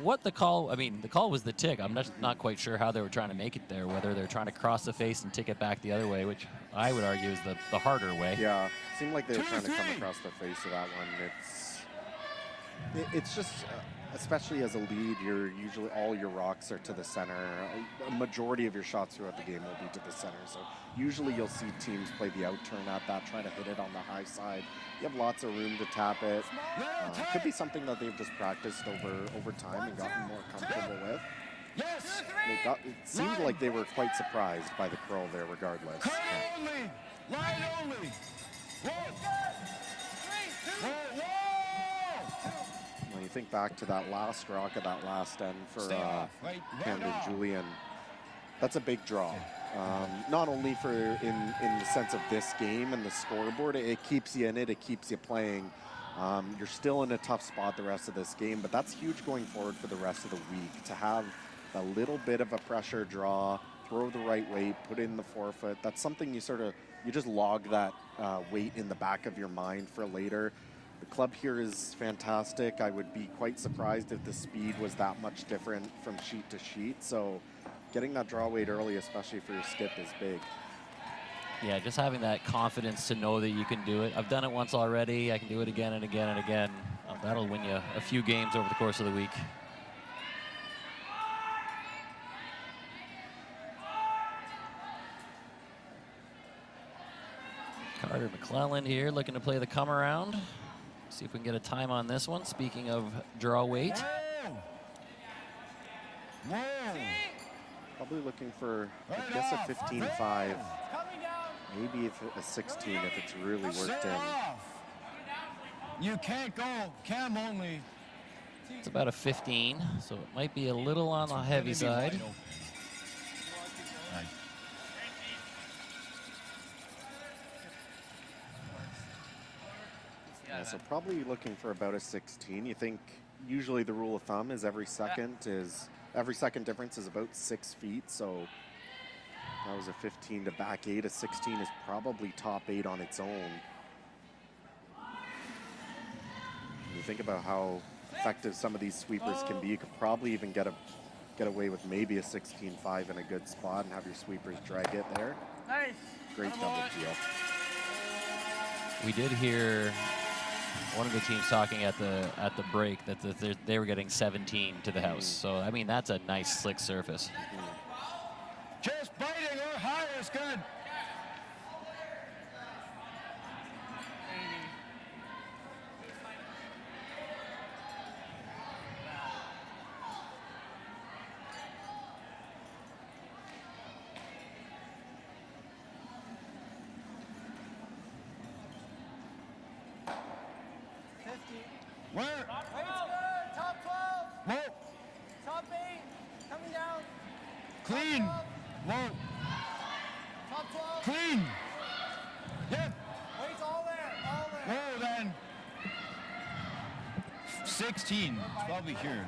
what the call, I mean, the call was the tick. I'm not quite sure how they were trying to make it there, whether they're trying to cross the face and tick it back the other way, which I would argue is the harder way. Yeah, seemed like they were trying to come across the face of that one. It's just, especially as a lead, usually all your rocks are to the center. A majority of your shots throughout the game will be to the center. So usually you'll see teams play the out turn at that, try to hit it on the high side. You have lots of room to tap it. Could be something that they've just practiced over time and gotten more comfortable with. Yes. It seemed like they were quite surprised by the curl there regardless. Only. Line only. When you think back to that last rock at that last end for Camden Julian, that's a big draw. Not only for in the sense of this game and the scoreboard, it keeps you in it, it keeps you playing. You're still in a tough spot the rest of this game, but that's huge going forward for the rest of the week to have a little bit of a pressure draw, throw the right weight, put in the forefoot. That's something you just log that weight in the back of your mind for later. The club here is fantastic. I would be quite surprised if the speed was that much different from sheet to sheet. So getting that draw weight early, especially for your skip, is big. Yeah, just having that confidence to know that you can do it. I've done it once already. I can do it again and again and again. That'll win you a few games over the course of the week. Carter McClellan here looking to play the come around. See if we can get a time on this one. Speaking of draw weight. Probably looking for, I guess, a 15-5. Maybe a 16 if it's really worked in. You can't go cam only. It's about a 15, so it might be a little on the heavy side. Yeah, so probably looking for about a 16. You think usually the rule of thumb is every second difference is about 6 feet. So that was a 15 to back 8. A 16 is probably top 8 on its own. You think about how effective some of these sweepers can be. You could probably even get away with maybe a 16.5 in a good spot and have your sweepers drag it there. Nice. Great double peel. We did hear one of the teams talking at the break that they were getting 17 to the house. So I mean, that's a nice slick surface. Just biting or higher is good. Where? Weight's good. Top 12. Whoa. Top 8. Coming down. Clean. Whoa. Top 12. Clean. Yep. Weight's all there. All there. Whoa, then. 16. It's probably here.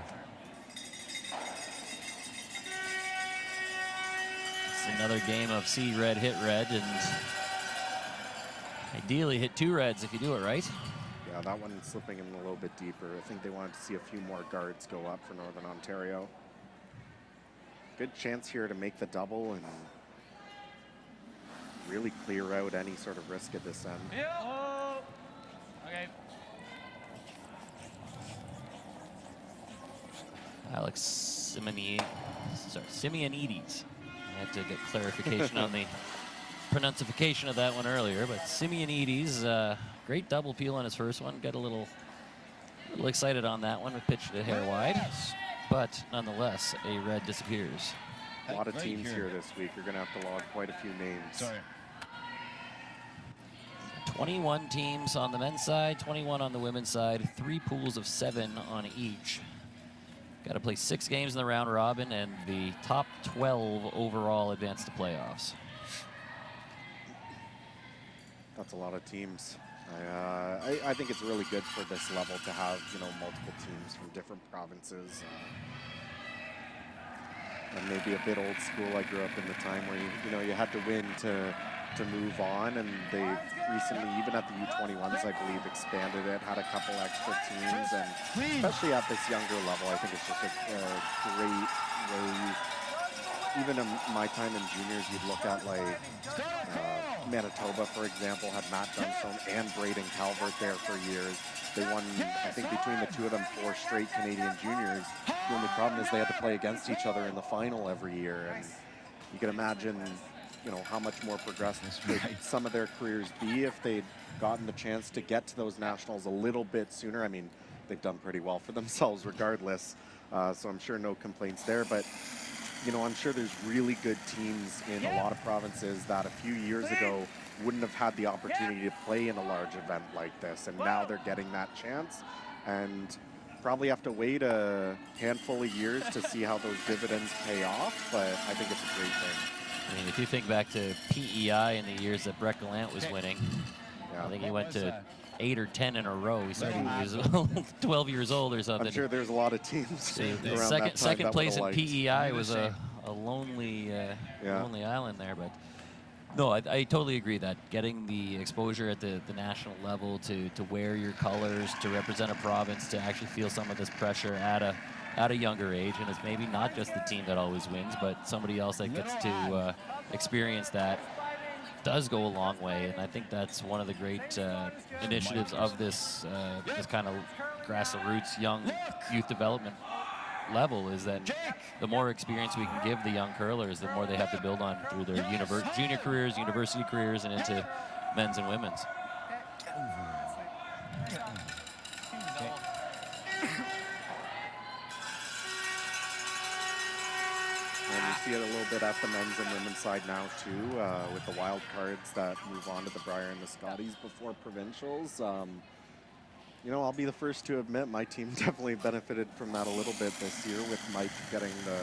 It's another game of see red, hit red, and ideally hit 2 reds if you do it right. Yeah, that one slipping in a little bit deeper. I think they wanted to see a few more guards go up for Northern Ontario. Good chance here to make the double and really clear out any sort of risk at this end. Yeah. Oh. Okay. Alex Simeonides. I had to get clarification on the pronunciation of that one earlier, but Simeonides, great double peel on his first one. Got a little excited on that one. We pitched it a hair wide, but nonetheless, a red disappears. A lot of teams here this week. You're going to have to log quite a few names. Sorry. 21 teams on the men's side, 21 on the women's side, 3 pools of 7 on each. Got to play 6 games in the round robin, and the top 12 overall advance to playoffs. That's a lot of teams. I think it's really good for this level to have, you know, multiple teams from different provinces. And maybe a bit old school. I grew up in the time where you had to win to move on, and they've recently, even at the U21s, I believe, expanded it, had a couple extra teams, and especially at this younger level, I think it's just a great way. Even in my time in juniors, you'd look at like Manitoba, for example, had Matt Dunstone and Braden Calvert there for years. They won, I think, between the two of them 4 straight Canadian juniors. The only problem is they had to play against each other in the final every year, and you can imagine, you know, how much more progressive some of their careers be if they'd gotten the chance to get to those nationals a little bit sooner. I mean, they've done pretty well for themselves regardless, so I'm sure no complaints there, but you know, I'm sure there's really good teams in a lot of provinces that a few years ago wouldn't have had the opportunity to play in a large event like this, and now they're getting that chance, and probably have to wait a handful of years to see how those dividends pay off, but I think it's a great thing. I mean, if you think back to PEI in the years that Brett Gallant was winning, I think he went to 8 or 10 in a row. He started when he was 12 years old or something. I'm sure there's a lot of teams around second place in PEI was a lonely island there. But no, I totally agree that getting the exposure at the national level to wear your colors, to represent a province, to actually feel some of this pressure at a younger age, and it's maybe not just the team that always wins, but somebody else that gets to experience that, does go a long way. And I think that's one of the great initiatives of this kind of grassroots young youth development level, is that the more experience we can give the young curlers, the more they have to build on through their junior careers, university careers, and into men's and women's. And you see it a little bit at the men's and women's side now too, with the wild cards that move on to the Brier and the Scotties before provincials. You know, I'll be the first to admit my team definitely benefited from that a little bit this year with Mike getting the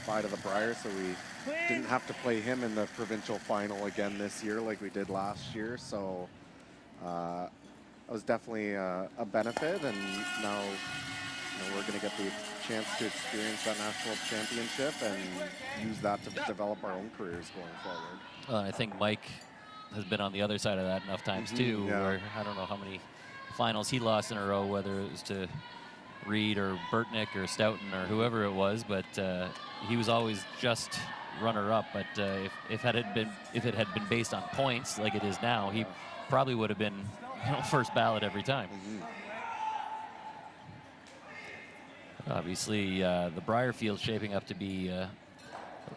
bye to the Briar, so we didn't have to play him in the provincial final again this year like we did last year. So that was definitely a benefit, and now we're going to get the chance to experience that national championship and use that to develop our own careers going forward. I think Mike has been on the other side of that enough times too, where I don't know how many finals he lost in a row, whether it was to Reed or Burtnick or Stoughton or whoever it was, but he was always just runner-up. But if it had been based on points like it is now, he probably would have been first ballot every time. Obviously, the Briar Field's shaping up to be an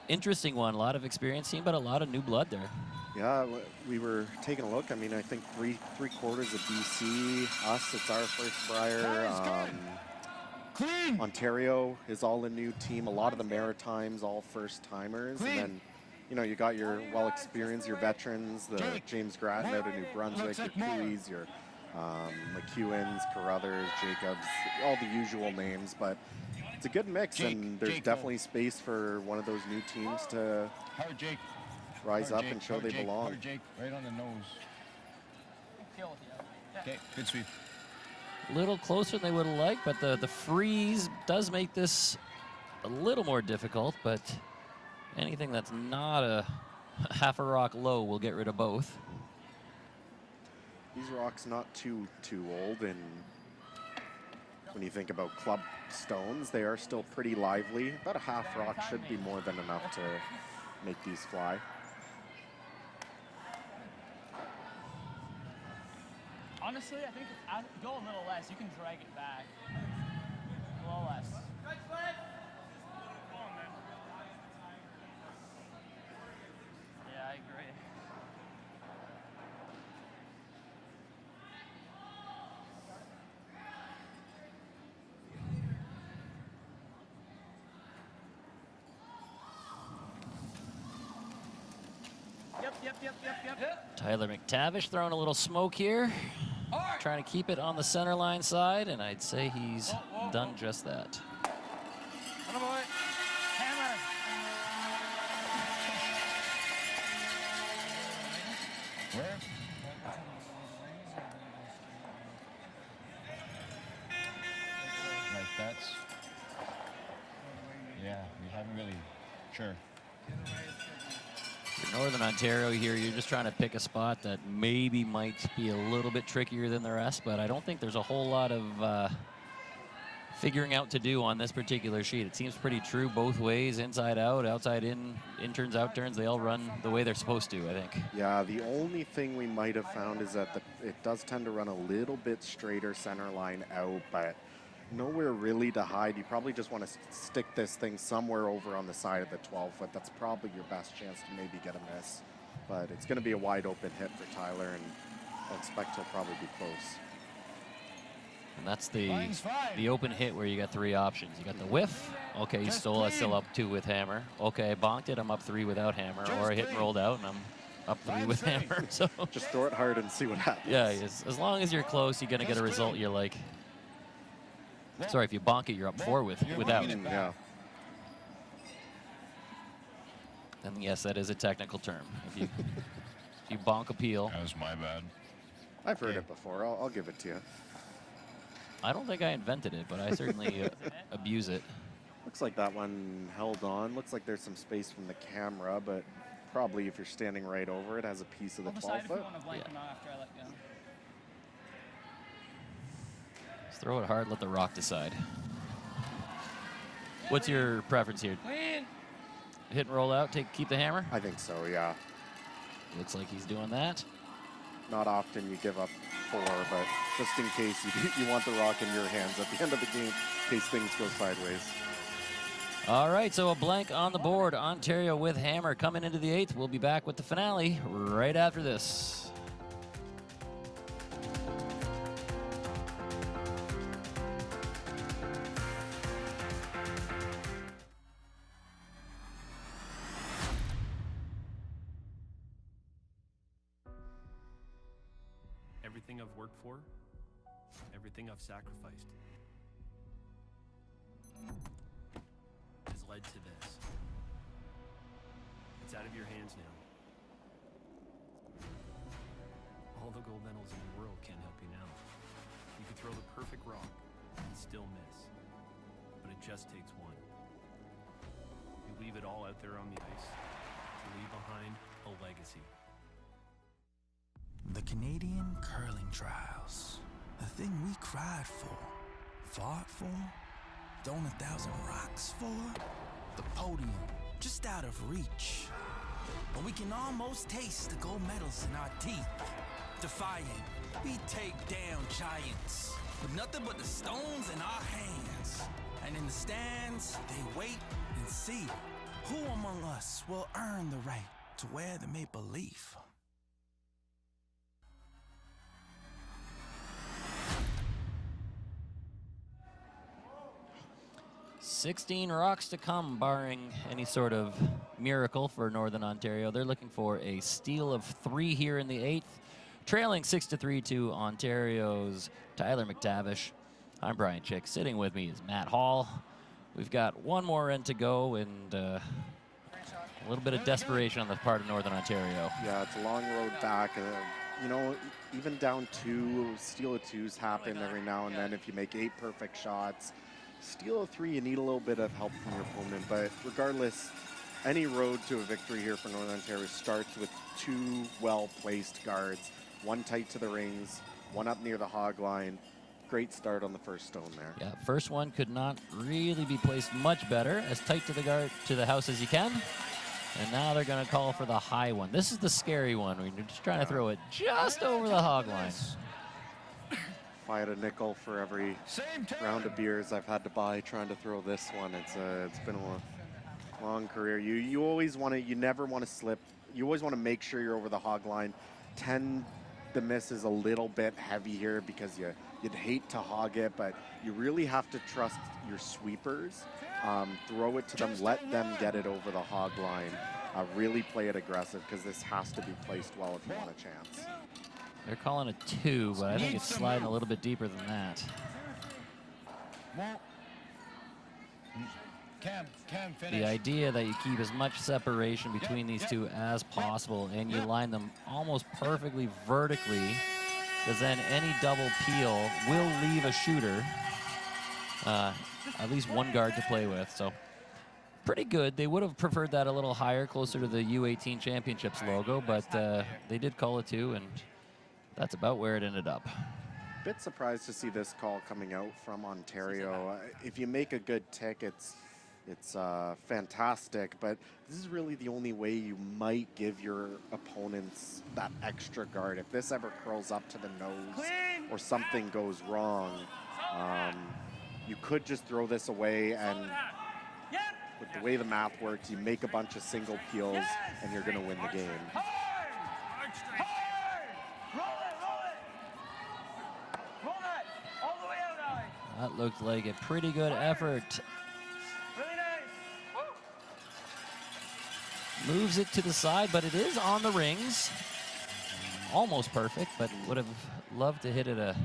interesting one. A lot of experience team, but a lot of new blood there. Yeah, we were taking a look. I mean, I think three-quarters of BC, us, it's our first Briar. Ontario is all a new team. A lot of the Maritimes, all first-timers. And then, you know, you got your well-experienced, your veterans, the James Grattan out of New Brunswick, your Coeys, your McEwens, Carruthers, Jacobs, all the usual names. But it's a good mix, and there's definitely space for one of those new teams to rise up and show they belong. Jake, right on the nose. Okay, good sweep. A little closer than they would have liked, but the freeze does make this a little more difficult, but anything that's not a half a rock low will get rid of both. These rocks not too old, and when you think about club stones, they are still pretty lively. About a half rock should be more than enough to make these fly. Honestly, I think go a little less. You can drag it back. A little less. Yeah, I agree. Yep. Tyler McTavish throwing a little smoke here. Trying to keep it on the center line side, and I'd say he's done just that. Hammer. Where? Like that's... Yeah, we haven't really... Sure. Northern Ontario here, you're just trying to pick a spot that maybe might be a little bit trickier than the rest, but I don't think there's a whole lot of figuring out to do on this particular sheet. It seems pretty true both ways, inside out, outside in, in-turns, out-turns. They all run the way they're supposed to, I think. Yeah, the only thing we might have found is that it does tend to run a little bit straighter center line out, but nowhere really to hide. You probably just want to stick this thing somewhere over on the side of the 12-foot. That's probably your best chance to maybe get a miss. But it's going to be a wide open hit for Tyler, and I expect he'll probably be close. And that's the open hit where you got three options. You got the whiff. Okay, he's still up 2 with hammer. Okay, I bonked it. I'm up 3 without hammer. Or I hit and rolled out, and I'm up 3 with hammer. So just throw it hard and see what happens. Yeah, as long as you're close, you're going to get a result you like. Sorry, if you bonk it, you're up 4 without. Yeah. And yes, that is a technical term. If you bonk a peel. That was my bad. I've heard it before. I'll give it to you. I don't think I invented it, but I certainly abuse it. Looks like that one held on. Looks like there's some space from the camera, but probably if you're standing right over it, has a piece of the 12-foot. Throw it hard, let the rock decide. What's your preference here? Hit and roll out, keep the hammer? I think so, yeah. Looks like he's doing that. Not often you give up 4, but just in case you want the rock in your hands at the end of the game, in case things go sideways. All right, so a blank on the board. Ontario with hammer coming into the 8th. We'll be back with the finale right after this. Everything I've worked for, everything I've sacrificed has led to this. It's out of your hands now. All the gold medals in the world can't help you now. You can throw the perfect rock and still miss, but it just takes one. You leave it all out there on the ice to leave behind a legacy. The Canadian curling trials. The thing we cried for, fought for, thrown 1,000 rocks for. The podium, just out of reach. But we can almost taste the gold medals in our teeth. Defiant, we take down giants with nothing but the stones in our hands. And in the stands, they wait and see who among us will earn the right to wear the maple leaf. "16 rocks to come, barring any sort of miracle for Northern Ontario. They're looking for a steal of 3 here in the 8th, trailing 6-3 to Ontario's Tyler McTavish. I'm Brian Chick. Sitting with me is Matt Hall. We've got one more end to go, and a little bit of desperation on the part of Northern Ontario. Yeah, it's a long road back. You know, even down 2, steal of 2s happen every now and then if you make 8 perfect shots. Steal of 3, you need a little bit of help from your opponent, but regardless, any road to a victory here for Northern Ontario starts with 2 well-placed guards, one tight to the rings, one up near the hog line. Great start on the first stone there. Yeah, first one could not really be placed much better, as tight to the guard to the house as you can. And now they're going to call for the high one. This is the scary one. We're just trying to throw it just over the hog line. If I had a nickel for every round of beers I've had to buy trying to throw this one, it's been a long career. You always want to, you never want to slip. You always want to make sure you're over the hog line. The miss is a little bit heavy here because you'd hate to hog it, but you really have to trust your sweepers. Throw it to them, let them get it over the hog line. Really play it aggressive because this has to be placed well if you want a chance. They're calling it 2, but I think it's sliding a little bit deeper than that. The idea that you keep as much separation between these two as possible and you line them almost perfectly vertically, because then any double peel will leave a shooter at least one guard to play with. So pretty good. They would have preferred that a little higher, closer to the U-18 Championships logo, but they did call it 2, and that's about where it ended up. Bit surprised to see this call coming out from Ontario. If you make a good tick, it's fantastic, but this is really the only way you might give your opponents that extra guard. If this ever curls up to the nose or something goes wrong, you could just throw this away, and with the way the math works, you make a bunch of single peels and you're going to win the game. That looked like a pretty good effort. Moves it to the side, but it is on the rings. Almost perfect, but would have loved to hit it a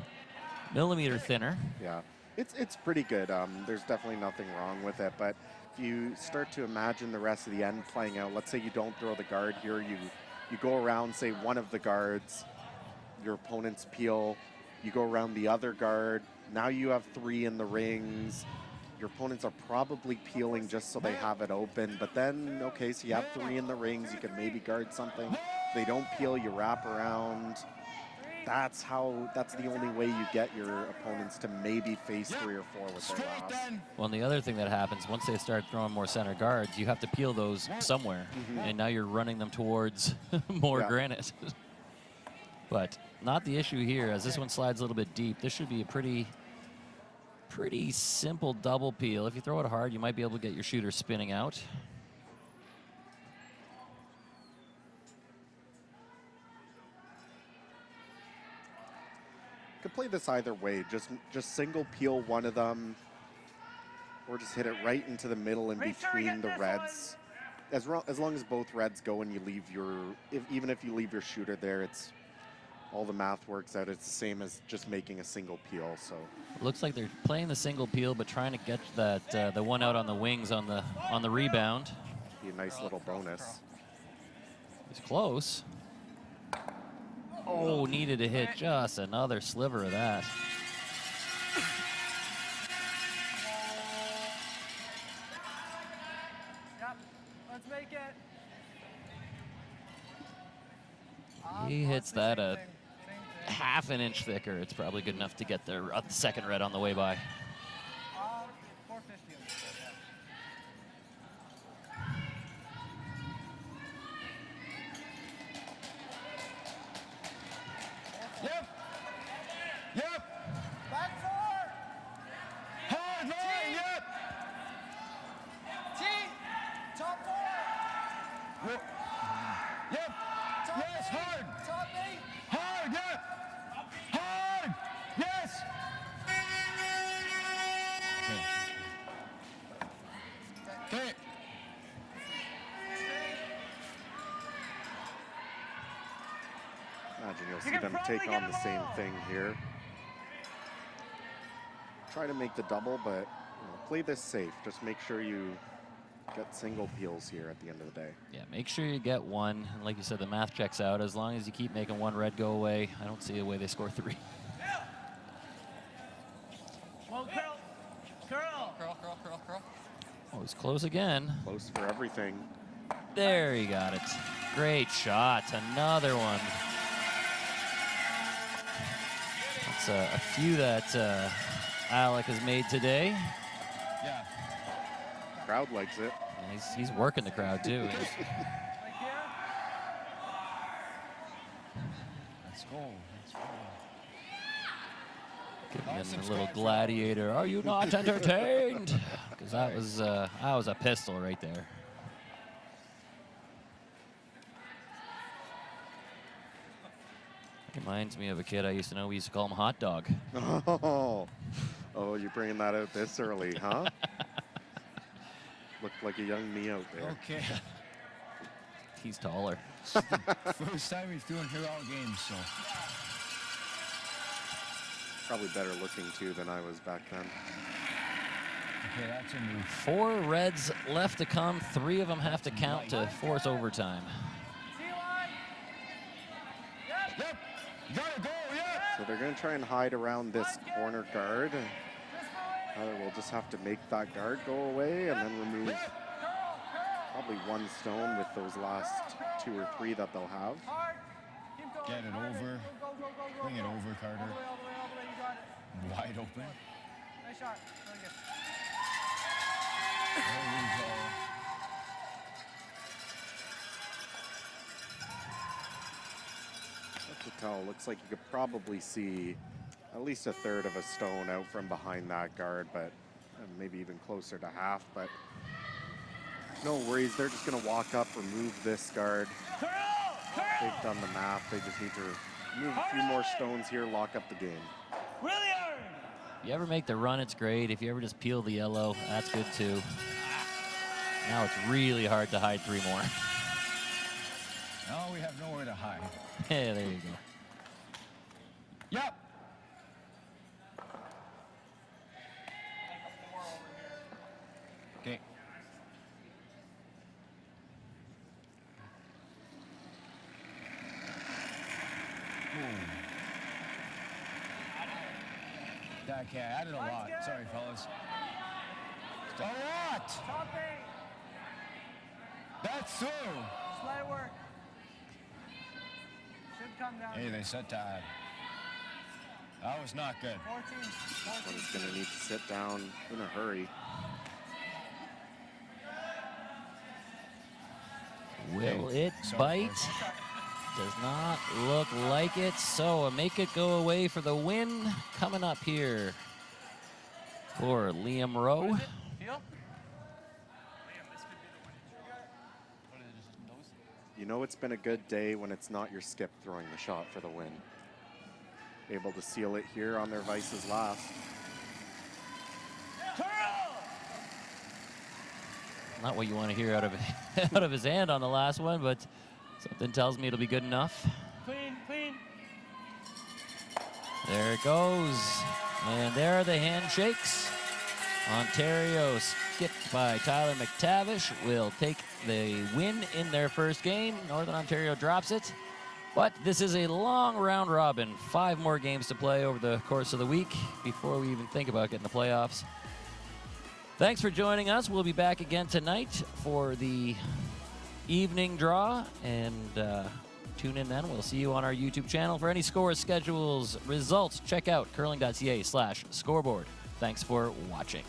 millimeter thinner. Yeah, it's pretty good. There's definitely nothing wrong with it, but if you start to imagine the rest of the end playing out, let's say you don't throw the guard here, you go around, say, one of the guards, your opponent's peel, you go around the other guard, now you have 3 in the rings. Your opponents are probably peeling just so they have it open, but then, okay, so you have 3 in the rings, you can maybe guard something. If they don't peel, you wrap around. That's the only way you get your opponents to maybe face 3 or 4 with their last. Well, and the other thing that happens, once they start throwing more center guards, you have to peel those somewhere, and now you're running them towards more granite. But not the issue here, as this one slides a little bit deep. This should be a pretty simple double peel. If you throw it hard, you might be able to get your shooter spinning out. Could play this either way. Just single peel one of them, or just hit it right into the middle in between the reds. As long as both reds go and you leave even if you leave your shooter there, it's all the math works out. It's the same as just making a single peel. So Looks like they're playing the single peel, but trying to get that the one out on the wings on the rebound. be a nice little bonus. He's close. Oh, needed to hit just another sliver of that. Yep, let's make it. He hits that a half an inch thicker. It's probably good enough to get the second red on the way by. 450. Yep. Yep. Back four. Hard line. Yep. T. Top four. Yep. Yep. Top Yes. eight. Hard. Top eight. Hard. Yep. Hard. Yes. Okay. Imagine you'll see them take on the same thing here. Try to make the double, but play this safe. Just make sure you get single peels here at the end of the day. Yeah, make sure you get one. And like you said, the math checks out. As long as you keep making one red go away, I don't see a way they score 3. Well, curl. Curl. Curl, curl, curl, curl. Oh, he's close again. Close for everything. There, he got it. Great shot. Another one. That's a few that Alec has made today. Yeah. Crowd likes it. And he's working the crowd, too. Let's go. Let's go. Giving him a little gladiator. Are you not entertained? Because that was a pistol right there. Reminds me of a kid I used to know. We used to call him Hot Dog. Oh, you're bringing that out this early, huh? Looked like a young me out there. Okay. He's taller. First time he's doing here all games, so. Probably better looking too than I was back then. Okay, that's a move. 4 reds left to come. 3 of them have to count to force overtime. Yep. You gotta go. Yep. So they're going to try and hide around this corner guard. Either we'll just have to make that guard go away and then remove probably 1 stone with those last 2 or 3 that they'll have. Get it over. Bring it over, Carter. Wide open. Nice shot. Really good. There we go. That's a tell. Looks like you could probably see at least a third of a stone out from behind that guard, but maybe even closer to half. But no worries. They're just going to walk up, remove this guard. They've done the math. They just need to remove a few more stones here, lock up the game. Really hard. If you ever make the run, it's great. If you ever just peel the yellow, that's good too. Now it's really hard to hide 3 more. Now we have nowhere to hide. Hey, there you go. Yep. Okay. Okay, I added a lot. Sorry, fellas. A lot. Top eight. That's through. Just let it work. Should come down. Hey, they said to add. That was not good. 14. One's going to need to sit down in a hurry. Will it bite? Does not look like it. So a make it go away for the win coming up here for Liam Rowe. You know it's been a good day when it's not your skip throwing the shot for the win. Able to seal it here on their vices last. Not what you want to hear out of his hand on the last one, but something tells me it'll be good enough. Clean, clean. There it goes. And there are the handshakes. Ontario, skipped by Tyler McTavish, will take the win in their first game. Northern Ontario drops it. But this is a long round robin. 5 more games to play over the course of the week before we even think about getting the playoffs. Thanks for joining us. We'll be back again tonight for the evening draw. And tune in then. We'll see you on our YouTube channel. For any scores, schedules, results, check out curling.ca/scoreboard. Thanks for watching.